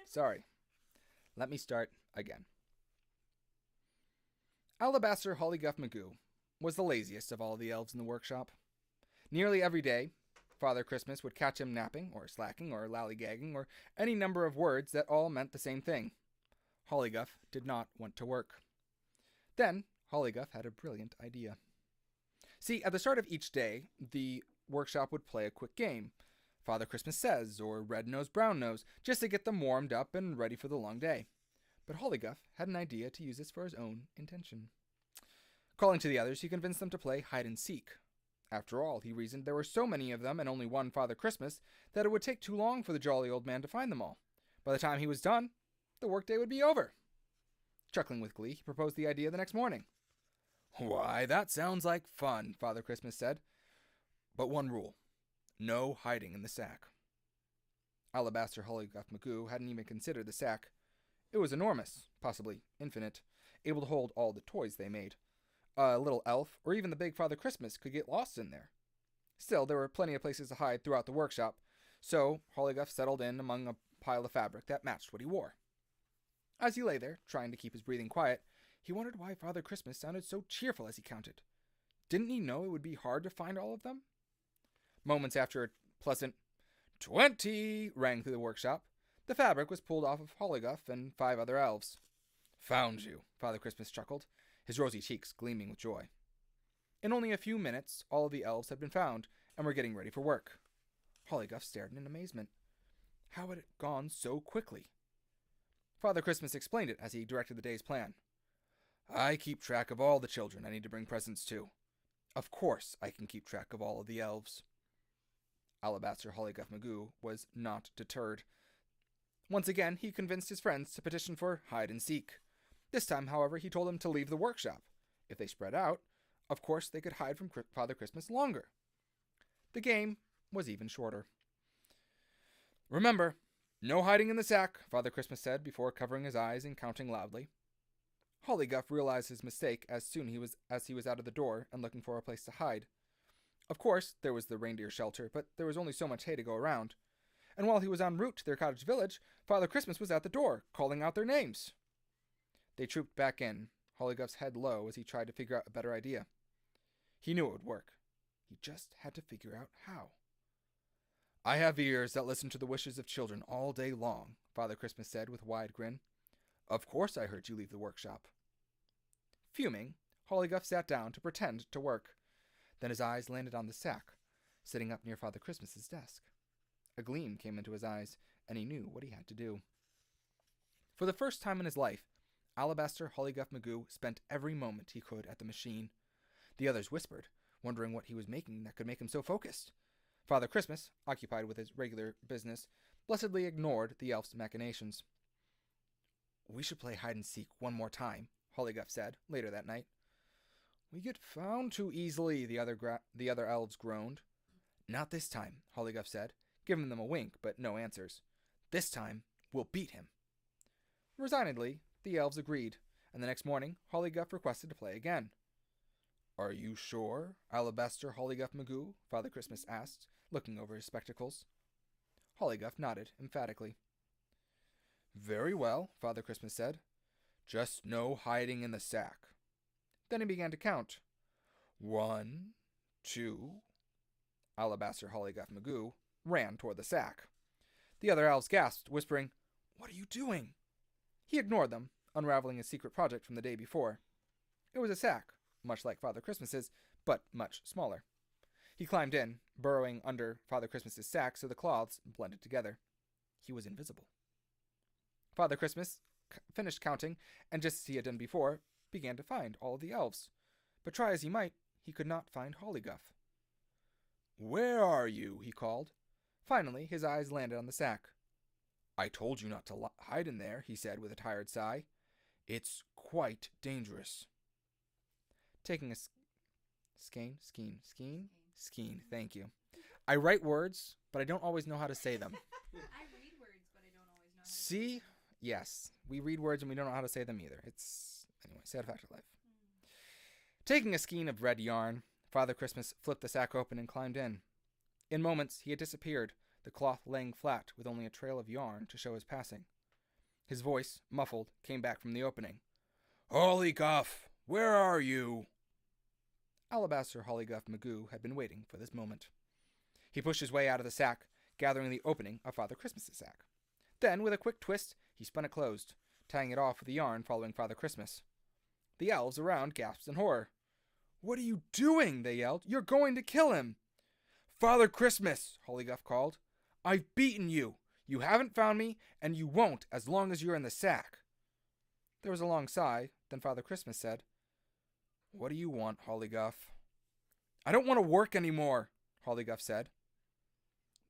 Sorry. Let me start again. Alabaster Hollyguff Magoo was the laziest of all the elves in the workshop. Nearly every day, Father Christmas would catch him napping, or slacking, or lollygagging, or any number of words that all meant the same thing. Hollyguff did not want to work. Then, Hollyguff had a brilliant idea. See, at the start of each day, the workshop would play a quick game. Father Christmas Says, or Red Nose, Brown Nose, just to get them warmed up and ready for the long day. But Hollyguff had an idea to use this for his own intention. Calling to the others, he convinced them to play hide and seek. After all, he reasoned, there were so many of them and only one Father Christmas that it would take too long for the jolly old man to find them all. By the time he was done, the workday would be over. Chuckling with glee, he proposed the idea the next morning. Why, that sounds like fun, Father Christmas said. But one rule. No hiding in the sack. Alabaster Hollyguff Magoo hadn't even considered the sack. It was enormous, possibly infinite, able to hold all the toys they made. A little elf, or even the big Father Christmas, could get lost in there. Still, there were plenty of places to hide throughout the workshop, so Hollyguff settled in among a pile of fabric that matched what he wore. As he lay there, trying to keep his breathing quiet, he wondered why Father Christmas sounded so cheerful as he counted. Didn't he know it would be hard to find all of them? Moments after a pleasant 20 rang through the workshop, the fabric was pulled off of Hollyguff and 5 other elves. Found you, Father Christmas chuckled, his rosy cheeks gleaming with joy. In only a few minutes, all of the elves had been found and were getting ready for work. Hollyguff stared in amazement. How had it gone so quickly? Father Christmas explained it as he directed the day's plan. I keep track of all the children I need to bring presents to. Of course I can keep track of all of the elves. Alabaster Hollyguff Magoo was not deterred. Once again, he convinced his friends to petition for hide and seek. This time, however, he told them to leave the workshop. If they spread out, of course they could hide from Father Christmas longer. The game was even shorter. Remember, no hiding in the sack, Father Christmas said before covering his eyes and counting loudly. Hollyguff realized his mistake as soon as he was out of the door and looking for a place to hide. Of course, there was the reindeer shelter, but there was only so much hay to go around. And while he was en route to their cottage village, Father Christmas was at the door, calling out their names. They trooped back in, Hollyguff's head low as he tried to figure out a better idea. He knew it would work. He just had to figure out how. I have ears that listen to the wishes of children all day long, Father Christmas said with a wide grin. Of course I heard you leave the workshop. Fuming, Hollyguff sat down to pretend to work. Then his eyes landed on the sack, sitting up near Father Christmas's desk. A gleam came into his eyes, and he knew what he had to do. For the first time in his life, Alabaster Hollyguff Magoo spent every moment he could at the machine. The others whispered, wondering what he was making that could make him so focused. Father Christmas, occupied with his regular business, blessedly ignored the elf's machinations. We should play hide and seek one more time, Hollyguff said later that night. We get found too easily, the other elves groaned. Not this time, Hollyguff said, giving them a wink but no answers. This time, we'll beat him. Resignedly, the elves agreed, and the next morning, Hollyguff requested to play again. Are you sure, Alabaster Hollyguff Magoo? Father Christmas asked, looking over his spectacles. Hollyguff nodded emphatically. Very well, Father Christmas said. Just no hiding in the sack. Then he began to count. 1, 2. Alabaster Hollyguff Magoo ran toward the sack. The other elves gasped, whispering, What are you doing? He ignored them, unraveling his secret project from the day before. It was a sack, much like Father Christmas's, but much smaller. He climbed in, burrowing under Father Christmas's sack so the cloths blended together. He was invisible. Father Christmas finished counting, and just as he had done before, began to find all of the elves. But try as he might, he could not find Hollyguff. "Where are you?" he called. Finally, his eyes landed on the sack. "I told you not to hide in there," he said with a tired sigh. "It's quite dangerous." Taking a skein, thank you. I write words, but I don't always know how to say them. I read words, but I don't always know how to See? Yes. We read words and we don't know how to say them either. It's, anyway, sad fact of life. Taking a skein of red yarn, Father Christmas flipped the sack open and climbed in. In moments, he had disappeared, the cloth laying flat with only a trail of yarn to show his passing. His voice, muffled, came back from the opening. "Hollyguff, where are you?" Alabaster Hollyguff Magoo had been waiting for this moment. He pushed his way out of the sack, gathering the opening of Father Christmas's sack. Then, with a quick twist, he spun it closed, tying it off with the yarn following Father Christmas. The elves around gasped in horror. "What are you doing?" they yelled. "You're going to kill him!" "Father Christmas," Hollyguff called. "I've beaten you. You haven't found me, and you won't as long as you're in the sack." There was a long sigh. Then Father Christmas said, "What do you want, Hollyguff?" "I don't want to work anymore," Hollyguff said.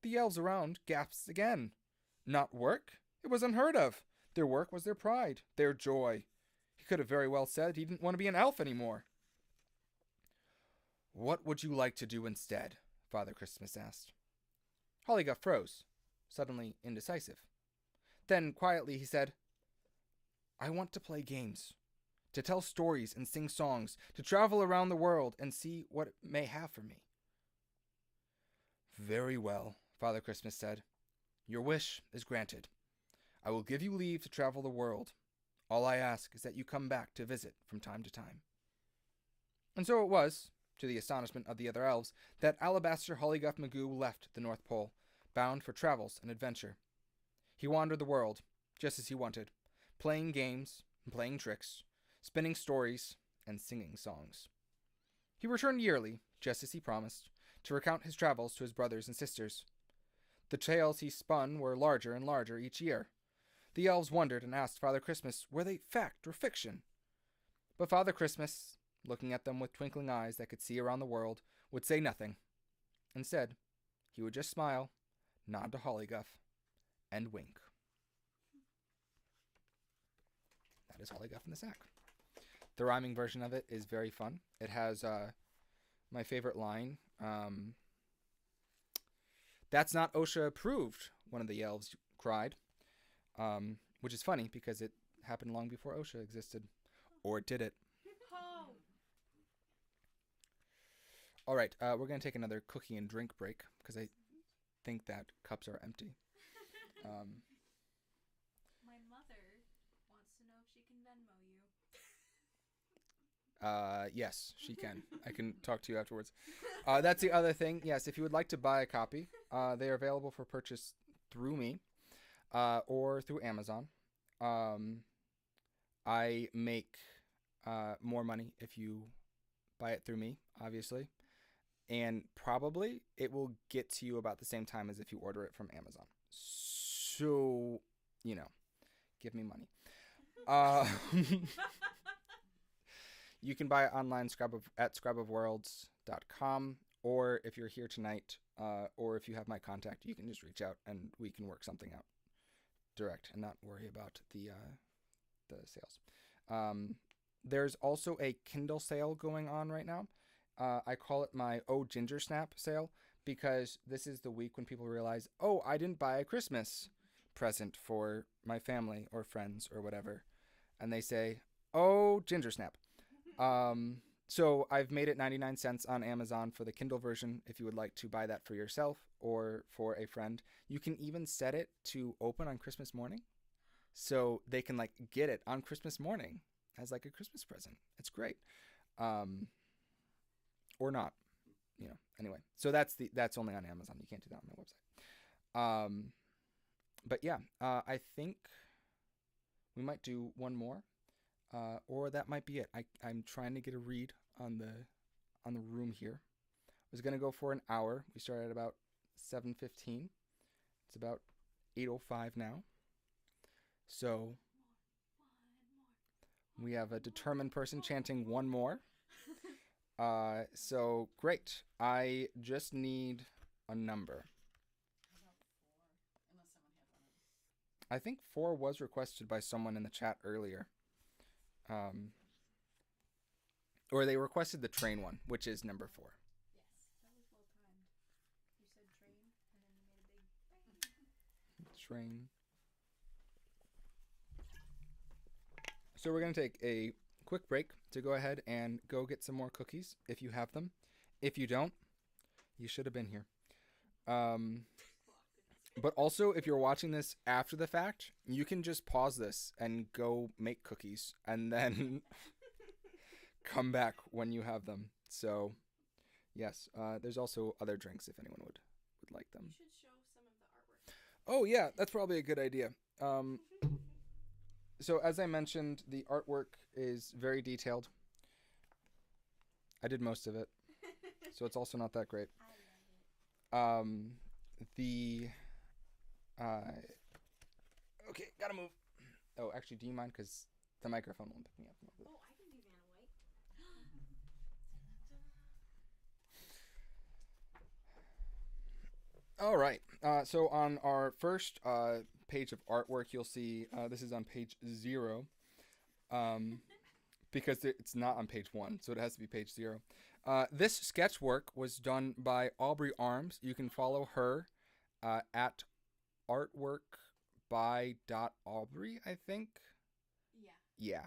The elves around gasped again. Not work? It was unheard of. Their work was their pride, their joy. He could have very well said he didn't want to be an elf anymore. "What would you like to do instead?" Father Christmas asked. Hollyguff froze, suddenly indecisive. Then, quietly, he said, "I want to play games, to tell stories and sing songs, to travel around the world and see what it may have for me." "Very well," Father Christmas said. "Your wish is granted. I will give you leave to travel the world. All I ask is that you come back to visit from time to time." And so it was, to the astonishment of the other elves, that Alabaster Hollyguff Magoo left the North Pole, bound for travels and adventure. He wandered the world, just as he wanted, playing games and playing tricks, spinning stories and singing songs. He returned yearly, just as he promised, to recount his travels to his brothers and sisters. The tales he spun were larger and larger each year. The elves wondered and asked Father Christmas, were they fact or fiction? But Father Christmas, looking at them with twinkling eyes that could see around the world, would say nothing. Instead, he would just smile, nod to Hollyguff, and wink. That is Hollyguff in the Sack. The rhyming version of it is very fun. It has my favorite line. "That's not OSHA approved," one of the elves cried. Which is funny because it happened long before OSHA existed. Or did it? Oh. All right, we're going to take another cookie and drink break because I think that cups are empty. My mother wants to know if she can Venmo you. Yes, she can. I can talk to you afterwards. That's the other thing. Yes, if you would like to buy a copy, they are available for purchase through me or through Amazon. I make more money if you buy it through me, obviously. And probably it will get to you about the same time as if you order it from Amazon. So, give me money. You can buy it online at scrubofworlds.com, or if you're here tonight, or if you have my contact, you can just reach out and we can work something out direct and not worry about the sales. There's also a Kindle sale going on right now. I call it my Oh Ginger Snap sale because this is the week when people realize, oh, I didn't buy a Christmas present for my family or friends or whatever. And they say, oh, Ginger Snap. So I've made it 99 cents on Amazon for the Kindle version if you would like to buy that for yourself or for a friend. You can even set it to open on Christmas morning so they can get it on Christmas morning as a Christmas present. It's great. Or not, anyway. So that's only on Amazon. You can't do that on my website. But yeah, I think we might do one more. or that might be it. I'm trying to get a read on the room here. I was gonna go for an hour. We started at about 7:15. It's about 8:05 now. So we have a determined person chanting one more. So great. I just need a number. How about 4? Unless someone had one of I think 4 was requested by someone in the chat earlier. Or they requested the train one, which is number 4. Yes, that was well timed. You said train, and then you made a big Train. So we're going to take a quick break to go ahead and go get some more cookies if you have them. If you don't, you should have been here. But also, if you're watching this after the fact, you can just pause this and go make cookies and then come back when you have them. So, yes, there's also other drinks if anyone would like them. You should show some of the artwork. Oh, yeah, that's probably a good idea. So, as I mentioned, the artwork is very detailed. I did most of it, so it's also not that great. I love it. The okay, gotta move. Oh, actually, do you mind? Because the microphone won't pick me up. Oh, I can do Vanna White. All right. So on our first page of artwork, you'll see this is on page 0, because it's not on page 1, so it has to be page 0. This sketch work was done by Aubrey Arms. You can follow her at artworkby.aubrey, I think. Yeah. Yeah,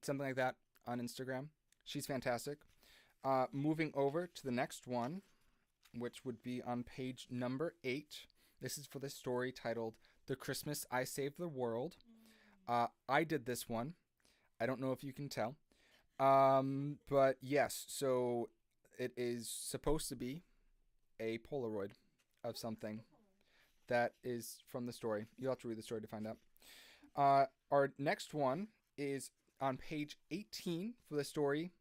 something like that on Instagram. She's fantastic. Moving over to the next one, which would be on page number 8. This is for the story titled "The Christmas I Saved the World." I did this one. I don't know if you can tell. But yes, so it is supposed to be a Polaroid of something that is from the story. You'll have to read the story to find out. Our next one is on page 18 for the story,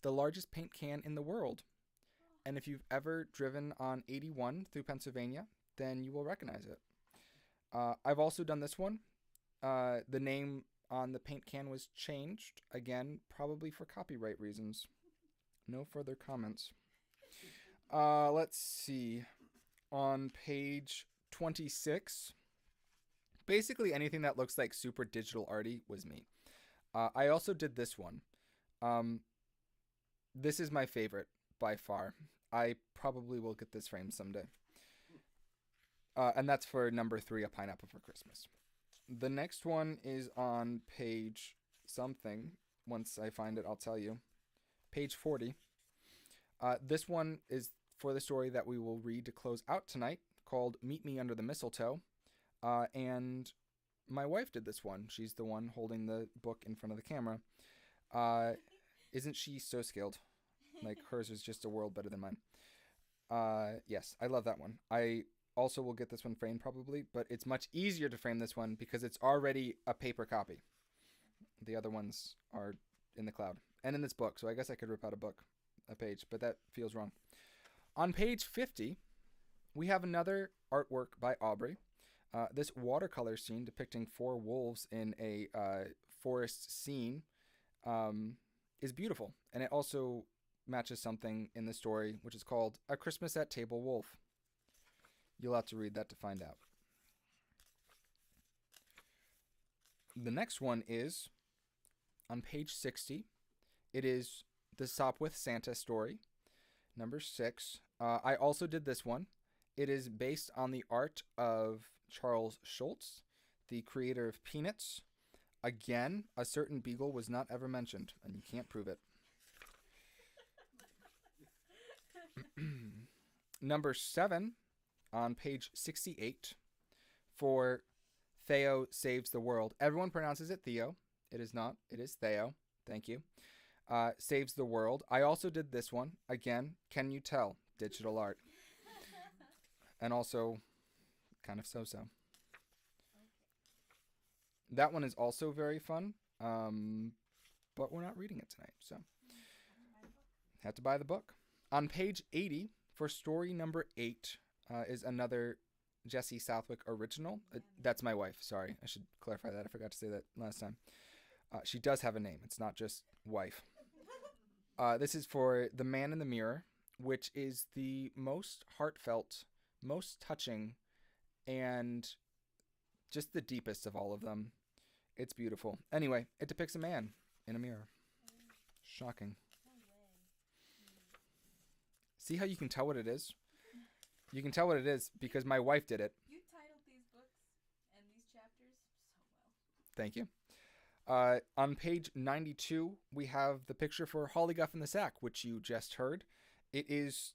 "The Largest Paint Can in the World." And if you've ever driven on 81 through Pennsylvania, then you will recognize it. I've also done this one. The name on the paint can was changed, again, probably for copyright reasons. No further comments. Let's see. On page 26, basically anything that looks like super digital arty was me. I also did this one. This is my favorite by far. I probably will get this framed someday. And that's for number 3, A Pineapple for Christmas. The next one is on page something. Once I find it, I'll tell you. Page 40. This one is for the story that we will read to close out tonight, called "Meet Me Under the Mistletoe." And my wife did this one. She's the one holding the book in front of the camera. Isn't she so skilled? Like, hers is just a world better than mine. Yes, I love that one. I also will get this one framed probably, but it's much easier to frame this one because it's already a paper copy. The other ones are in the cloud and in this book, so I guess I could rip out a page, but that feels wrong. On page 50, we have another artwork by Aubrey. This watercolor scene depicting 4 wolves in a forest scene is beautiful, and it also matches something in the story, which is called "A Christmas at Table Wolf." You'll have to read that to find out. The next one is on page 60. It is the Sopwith Santa story, number 6. I also did this one. It is based on the art of Charles Schultz, the creator of Peanuts. Again, a certain beagle was not ever mentioned, and you can't prove it. Number 7 on page 68 for Theo Saves the World. Everyone pronounces it Theo. It is not. It is Theo. Thank you. Saves the World. I also did this one. Again, can you tell? Digital art. And also kind of so-so. That one is also very fun. but we're not reading it tonight, so have to buy the book. On page 80, for story number 8, is another Jesse Southwick original. That's my wife. Sorry, I should clarify that. I forgot to say that last time. She does have a name. It's not just wife. This is for The Man in the Mirror, which is the most heartfelt, most touching, and just the deepest of all of them. It's beautiful. Anyway, it depicts a man in a mirror. Shocking. See how you can tell what it is? You can tell what it is because my wife did it. You titled these books and these chapters so well. Thank you. On page 92, we have the picture for Hollyguff in the Sack, which you just heard. It is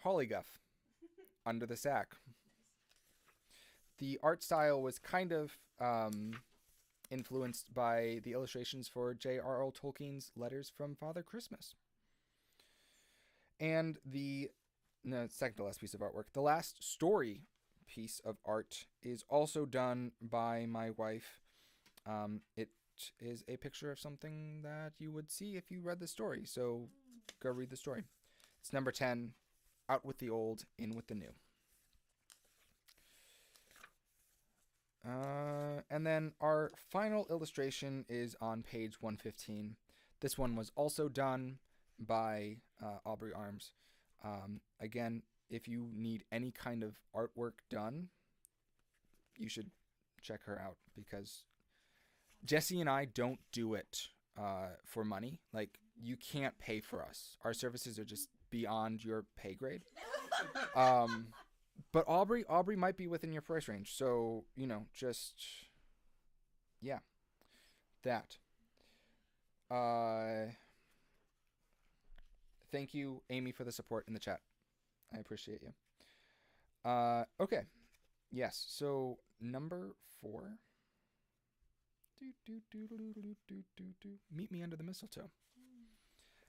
Hollyguff under the sack. The art style was kind of influenced by the illustrations for J.R.R. Tolkien's Letters from Father Christmas. And the second to last piece of artwork, the last story piece of art, is also done by my wife. It is a picture of something that you would see if you read the story, so go read the story. It's number 10, Out with the Old, In with the New. And then our final illustration is on page 115. This one was also done by Aubrey Arms. Again, if you need any kind of artwork done, you should check her out because Jesse and I don't do it for money. Like, you can't pay for us. Our services are just beyond your pay grade. But Aubrey might be within your price range. So, just, yeah, that. Thank you, Amy, for the support in the chat. I appreciate you. Okay. Yes, so number 4. Meet Me Under the Mistletoe.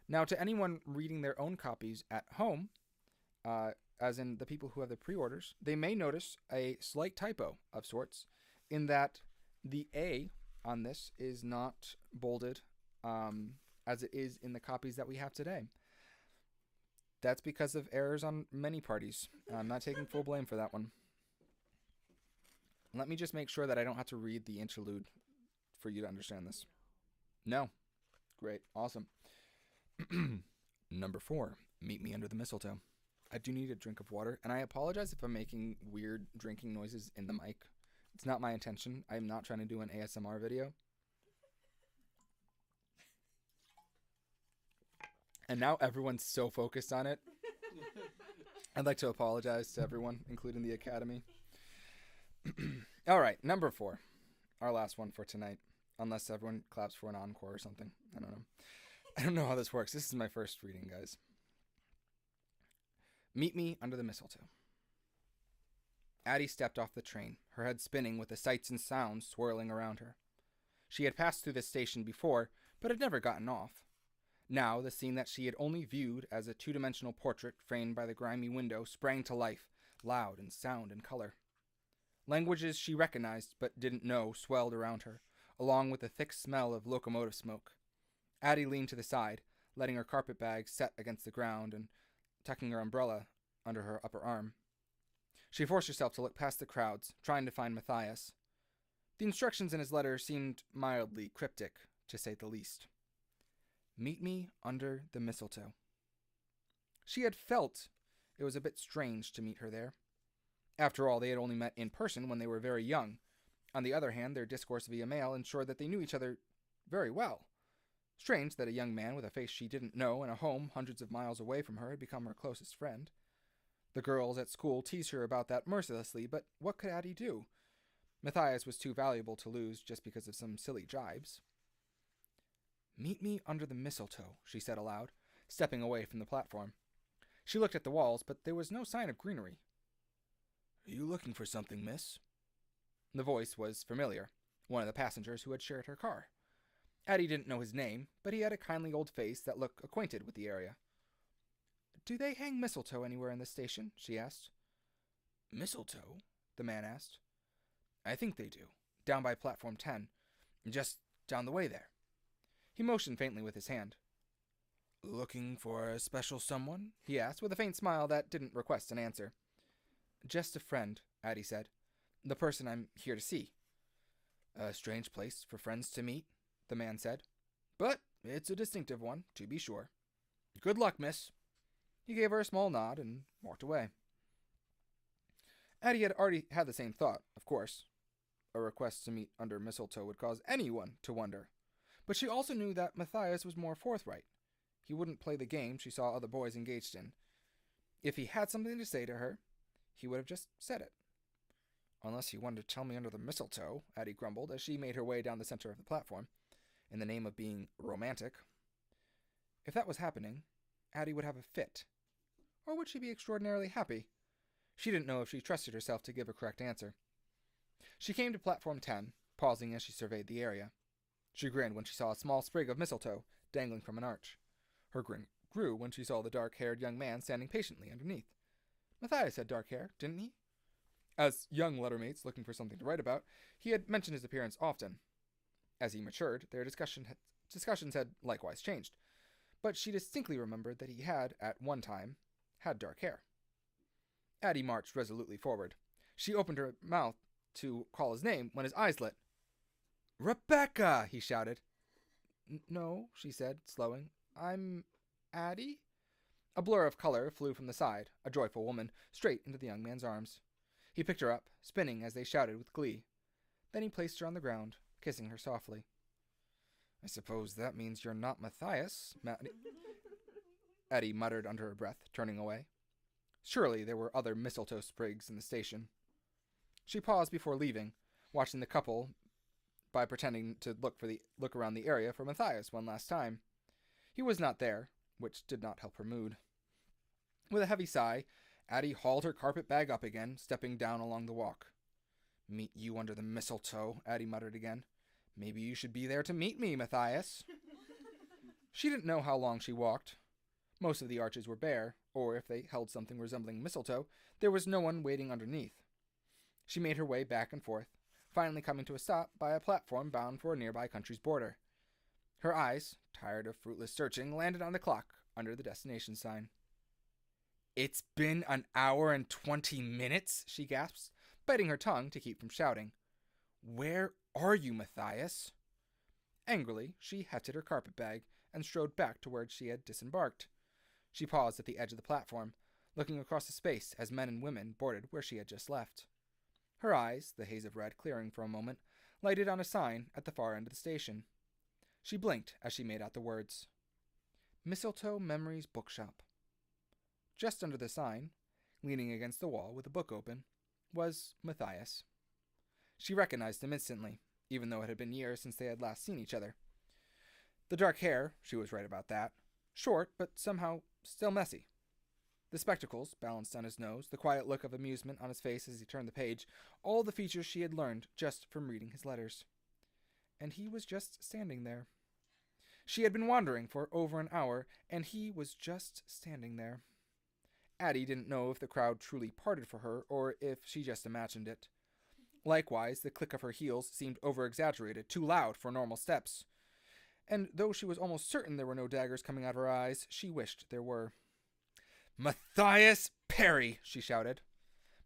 Now, to anyone reading their own copies at home, as in the people who have the pre-orders, they may notice a slight typo of sorts in that the A on this is not bolded as it is in the copies that we have today. That's because of errors on many parties. I'm not taking full blame for that one. Let me just make sure that I don't have to read the interlude for you to understand this. No. Great. Awesome. Number 4, Meet Me Under the Mistletoe. I do need a drink of water, and I apologize if I'm making weird drinking noises in the mic. It's not my intention. I'm not trying to do an ASMR video. And now everyone's so focused on it. I'd like to apologize to everyone, including the Academy. All right, number 4. Our last one for tonight. Unless everyone claps for an encore or something. I don't know. I don't know how this works. This is my first reading, guys. Meet Me Under the Mistletoe. Addie stepped off the train, her head spinning with the sights and sounds swirling around her. She had passed through this station before, but had never gotten off. Now, the scene that she had only viewed as a two-dimensional portrait framed by the grimy window sprang to life, loud in sound and color. Languages she recognized but didn't know swelled around her, along with the thick smell of locomotive smoke. Addie leaned to the side, letting her carpet bag set against the ground and tucking her umbrella under her upper arm. She forced herself to look past the crowds, trying to find Matthias. The instructions in his letter seemed mildly cryptic, to say the least. Meet me under the mistletoe. She had felt it was a bit strange to meet her there. After all, they had only met in person when they were very young. On the other hand, their discourse via mail ensured that they knew each other very well. Strange that a young man with a face she didn't know and a home hundreds of miles away from her had become her closest friend. The girls at school teased her about that mercilessly, but what could Addie do? Matthias was too valuable to lose just because of some silly jibes. Meet me under the mistletoe, she said aloud, stepping away from the platform. She looked at the walls, but there was no sign of greenery. Are you looking for something, miss? The voice was familiar, one of the passengers who had shared her car. Addie didn't know his name, but he had a kindly old face that looked acquainted with the area. Do they hang mistletoe anywhere in the station? She asked. Mistletoe? The man asked. I think they do, down by platform 10, just down the way there. He motioned faintly with his hand. "Looking for a special someone?" he asked, with a faint smile that didn't request an answer. "Just a friend," Addie said. "The person I'm here to see." "A strange place for friends to meet," the man said. "But it's a distinctive one, to be sure. Good luck, miss." He gave her a small nod and walked away. Addie had already had the same thought, of course. A request to meet under mistletoe would cause anyone to wonder. But she also knew that Matthias was more forthright. He wouldn't play the game she saw other boys engaged in. If he had something to say to her, he would have just said it. "Unless you wanted to tell me under the mistletoe," Addie grumbled as she made her way down the center of the platform, in the name of being romantic. If that was happening, Addie would have a fit. Or would she be extraordinarily happy? She didn't know if she trusted herself to give a correct answer. She came to platform 10, pausing as she surveyed the area. She grinned when she saw a small sprig of mistletoe dangling from an arch. Her grin grew when she saw the dark-haired young man standing patiently underneath. Matthias had dark hair, didn't he? As young lettermates looking for something to write about, he had mentioned his appearance often. As he matured, their discussions had likewise changed. But she distinctly remembered that he had, at one time, had dark hair. Addie marched resolutely forward. She opened her mouth to call his name when his eyes lit. "Rebecca!" he shouted. "No," she said, slowing. "I'm Addie?" A blur of color flew from the side, a joyful woman, straight into the young man's arms. He picked her up, spinning as they shouted with glee. Then he placed her on the ground, kissing her softly. "I suppose that means you're not Matthias," Addie muttered under her breath, turning away. Surely there were other mistletoe sprigs in the station. She paused before leaving, watching the couple by pretending to look around the area for Matthias one last time. He was not there, which did not help her mood. With a heavy sigh, Addie hauled her carpet bag up again, stepping down along the walk. "Meet you under the mistletoe," Addie muttered again. "Maybe you should be there to meet me, Matthias." She didn't know how long she walked. Most of the arches were bare, or if they held something resembling mistletoe, there was no one waiting underneath. She made her way back and forth, finally coming to a stop by a platform bound for a nearby country's border. Her eyes, tired of fruitless searching, landed on the clock under the destination sign. "It's been an hour and 20 minutes, she gasped, biting her tongue to keep from shouting. "Where are you, Matthias?" Angrily, she hefted her carpet bag and strode back to where she had disembarked. She paused at the edge of the platform, looking across the space as men and women boarded where she had just left. Her eyes, the haze of red clearing for a moment, lighted on a sign at the far end of the station. She blinked as she made out the words. Mistletoe Memories Bookshop. Just under the sign, leaning against the wall with a book open, was Matthias. She recognized him instantly, even though it had been years since they had last seen each other. The dark hair, she was right about that, short but somehow still messy. The spectacles balanced on his nose, the quiet look of amusement on his face as he turned the page, all the features she had learned just from reading his letters. And he was just standing there. She had been wandering for over an hour, and he was just standing there. Addie didn't know if the crowd truly parted for her, or if she just imagined it. Likewise, the click of her heels seemed over-exaggerated, too loud for normal steps. And though she was almost certain there were no daggers coming out of her eyes, she wished there were. "Matthias Perry!" she shouted.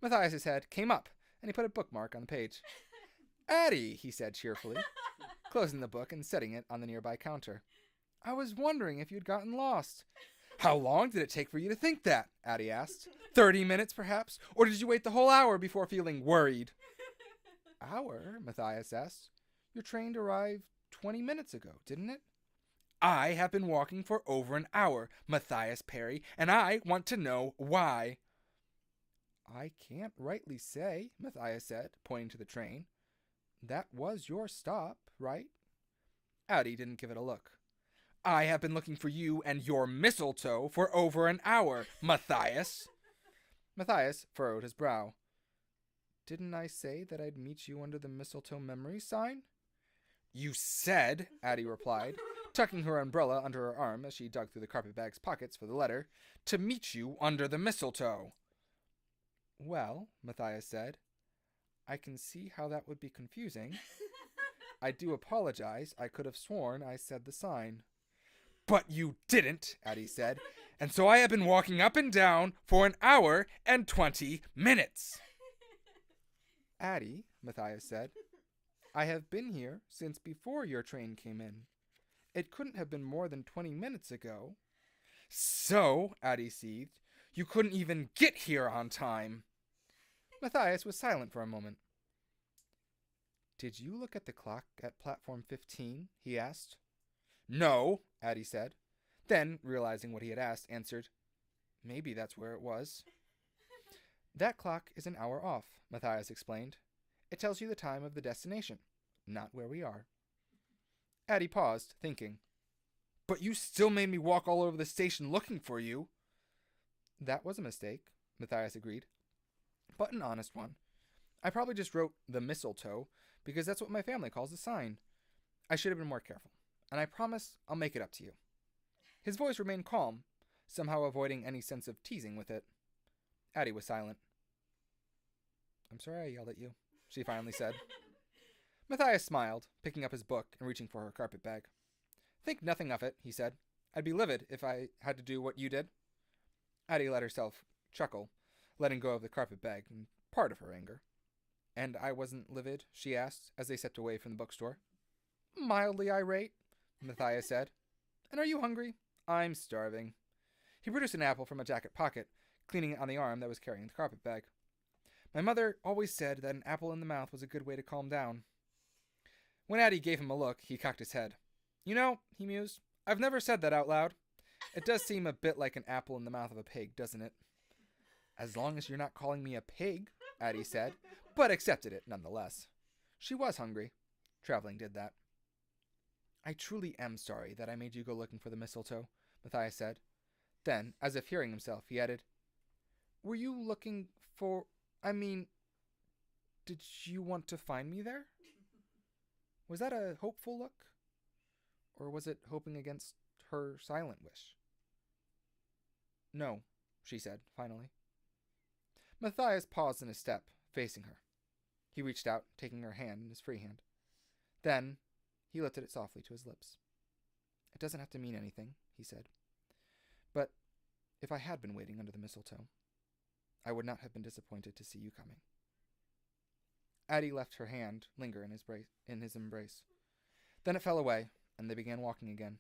Matthias's head came up, and he put a bookmark on the page. "Addie," he said cheerfully, closing the book and setting it on the nearby counter. "I was wondering if you'd gotten lost." "How long did it take for you to think that?" Addie asked. 30 minutes, perhaps? Or did you wait the whole hour before feeling worried?" "Hour?" Matthias asked. "Your train arrived 20 minutes ago, didn't it?" "I have been walking for over an hour, Matthias Perry, and I want to know why." "I can't rightly say," Matthias said, pointing to the train. "That was your stop, right?" Addie didn't give it a look. "I have been looking for you and your mistletoe for over an hour, Matthias." Matthias furrowed his brow. "Didn't I say that I'd meet you under the mistletoe memory sign?" "You said," Addie replied, tucking her umbrella under her arm as she dug through the carpetbag's pockets for the letter, "to meet you under the mistletoe." "Well," Matthias said, "I can see how that would be confusing." I do apologize. I could have sworn I said the sign. But you didn't, Addie said, and so I have been walking up and down for an hour and 20 minutes. Addie, Matthias said, I have been here since before your train came in. It couldn't have been more than 20 minutes ago. So, Addie seethed, you couldn't even get here on time. Matthias was silent for a moment. Did you look at the clock at platform 15? He asked. No, Addie said. Then, realizing what he had asked, answered, maybe that's where it was. That clock is an hour off, Matthias explained. It tells you the time of the destination, not where we are. Addie paused, thinking. But you still made me walk all over the station looking for you. That was a mistake, Matthias agreed. But an honest one. I probably just wrote the mistletoe because that's what my family calls the sign. I should have been more careful, and I promise I'll make it up to you. His voice remained calm, somehow avoiding any sense of teasing with it. Addie was silent. I'm sorry I yelled at you, she finally said. Matthias smiled, picking up his book and reaching for her carpet bag. Think nothing of it, he said. I'd be livid if I had to do what you did. Addie let herself chuckle, letting go of the carpet bag and part of her anger. And I wasn't livid, she asked, as they stepped away from the bookstore. Mildly irate, Matthias said. And are you hungry? I'm starving. He produced an apple from a jacket pocket, cleaning it on the arm that was carrying the carpet bag. My mother always said that an apple in the mouth was a good way to calm down. When Addie gave him a look, he cocked his head. You know, he mused, I've never said that out loud. It does seem a bit like an apple in the mouth of a pig, doesn't it? As long as you're not calling me a pig, Addie said, but accepted it nonetheless. She was hungry. Traveling did that. I truly am sorry that I made you go looking for the mistletoe, Matthias said. Then, as if hearing himself, he added, Were you looking for... did you want to find me there? Was that a hopeful look? Or was it hoping against her silent wish? No, she said, finally. Matthias paused in his step, facing her. He reached out, taking her hand in his free hand. Then, he lifted it softly to his lips. It doesn't have to mean anything, he said. But if I had been waiting under the mistletoe, I would not have been disappointed to see you coming. Addie left her hand linger in his embrace. Then it fell away, and they began walking again.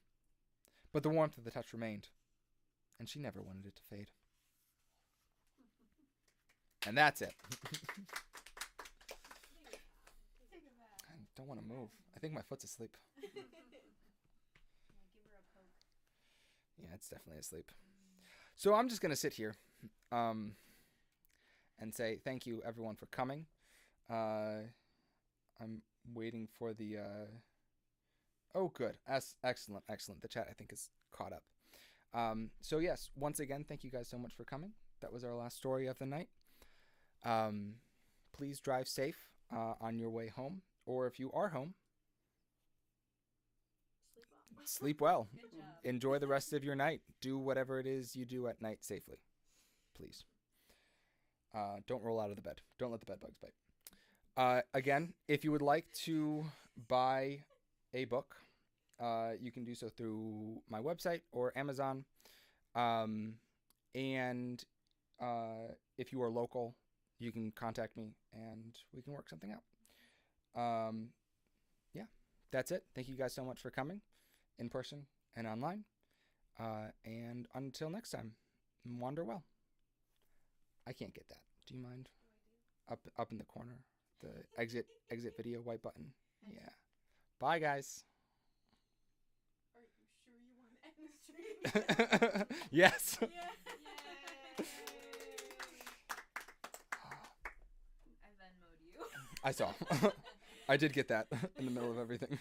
But the warmth of the touch remained, and she never wanted it to fade. And that's it. I don't want to move. I think my foot's asleep. Yeah, give her a poke. Yeah, it's definitely asleep. So I'm just going to sit here and say thank you, everyone, for coming. I'm waiting for the... Oh, good. Excellent. The chat, I think, is caught up. So, yes, once again, thank you guys so much for coming. That was our last story of the night. Please drive safe on your way home. Or if you are home, sleep well. Good job. Enjoy the rest of your night. Do whatever it is you do at night safely. Please. Don't roll out of the bed. Don't let the bed bugs bite. Again, if you would like to buy a book, you can do so through my website or Amazon. And if you are local, you can contact me and we can work something out. Yeah, that's it. Thank you guys so much for coming in person and online. And until next time, wander well. I can't get that. Do you mind? Up in the corner, the exit video white button. Yeah. Bye, guys. Are you sure you want to end the stream? Yes. Yeah. Yay. I Venmo'd you. I saw. I did get that in the middle of everything.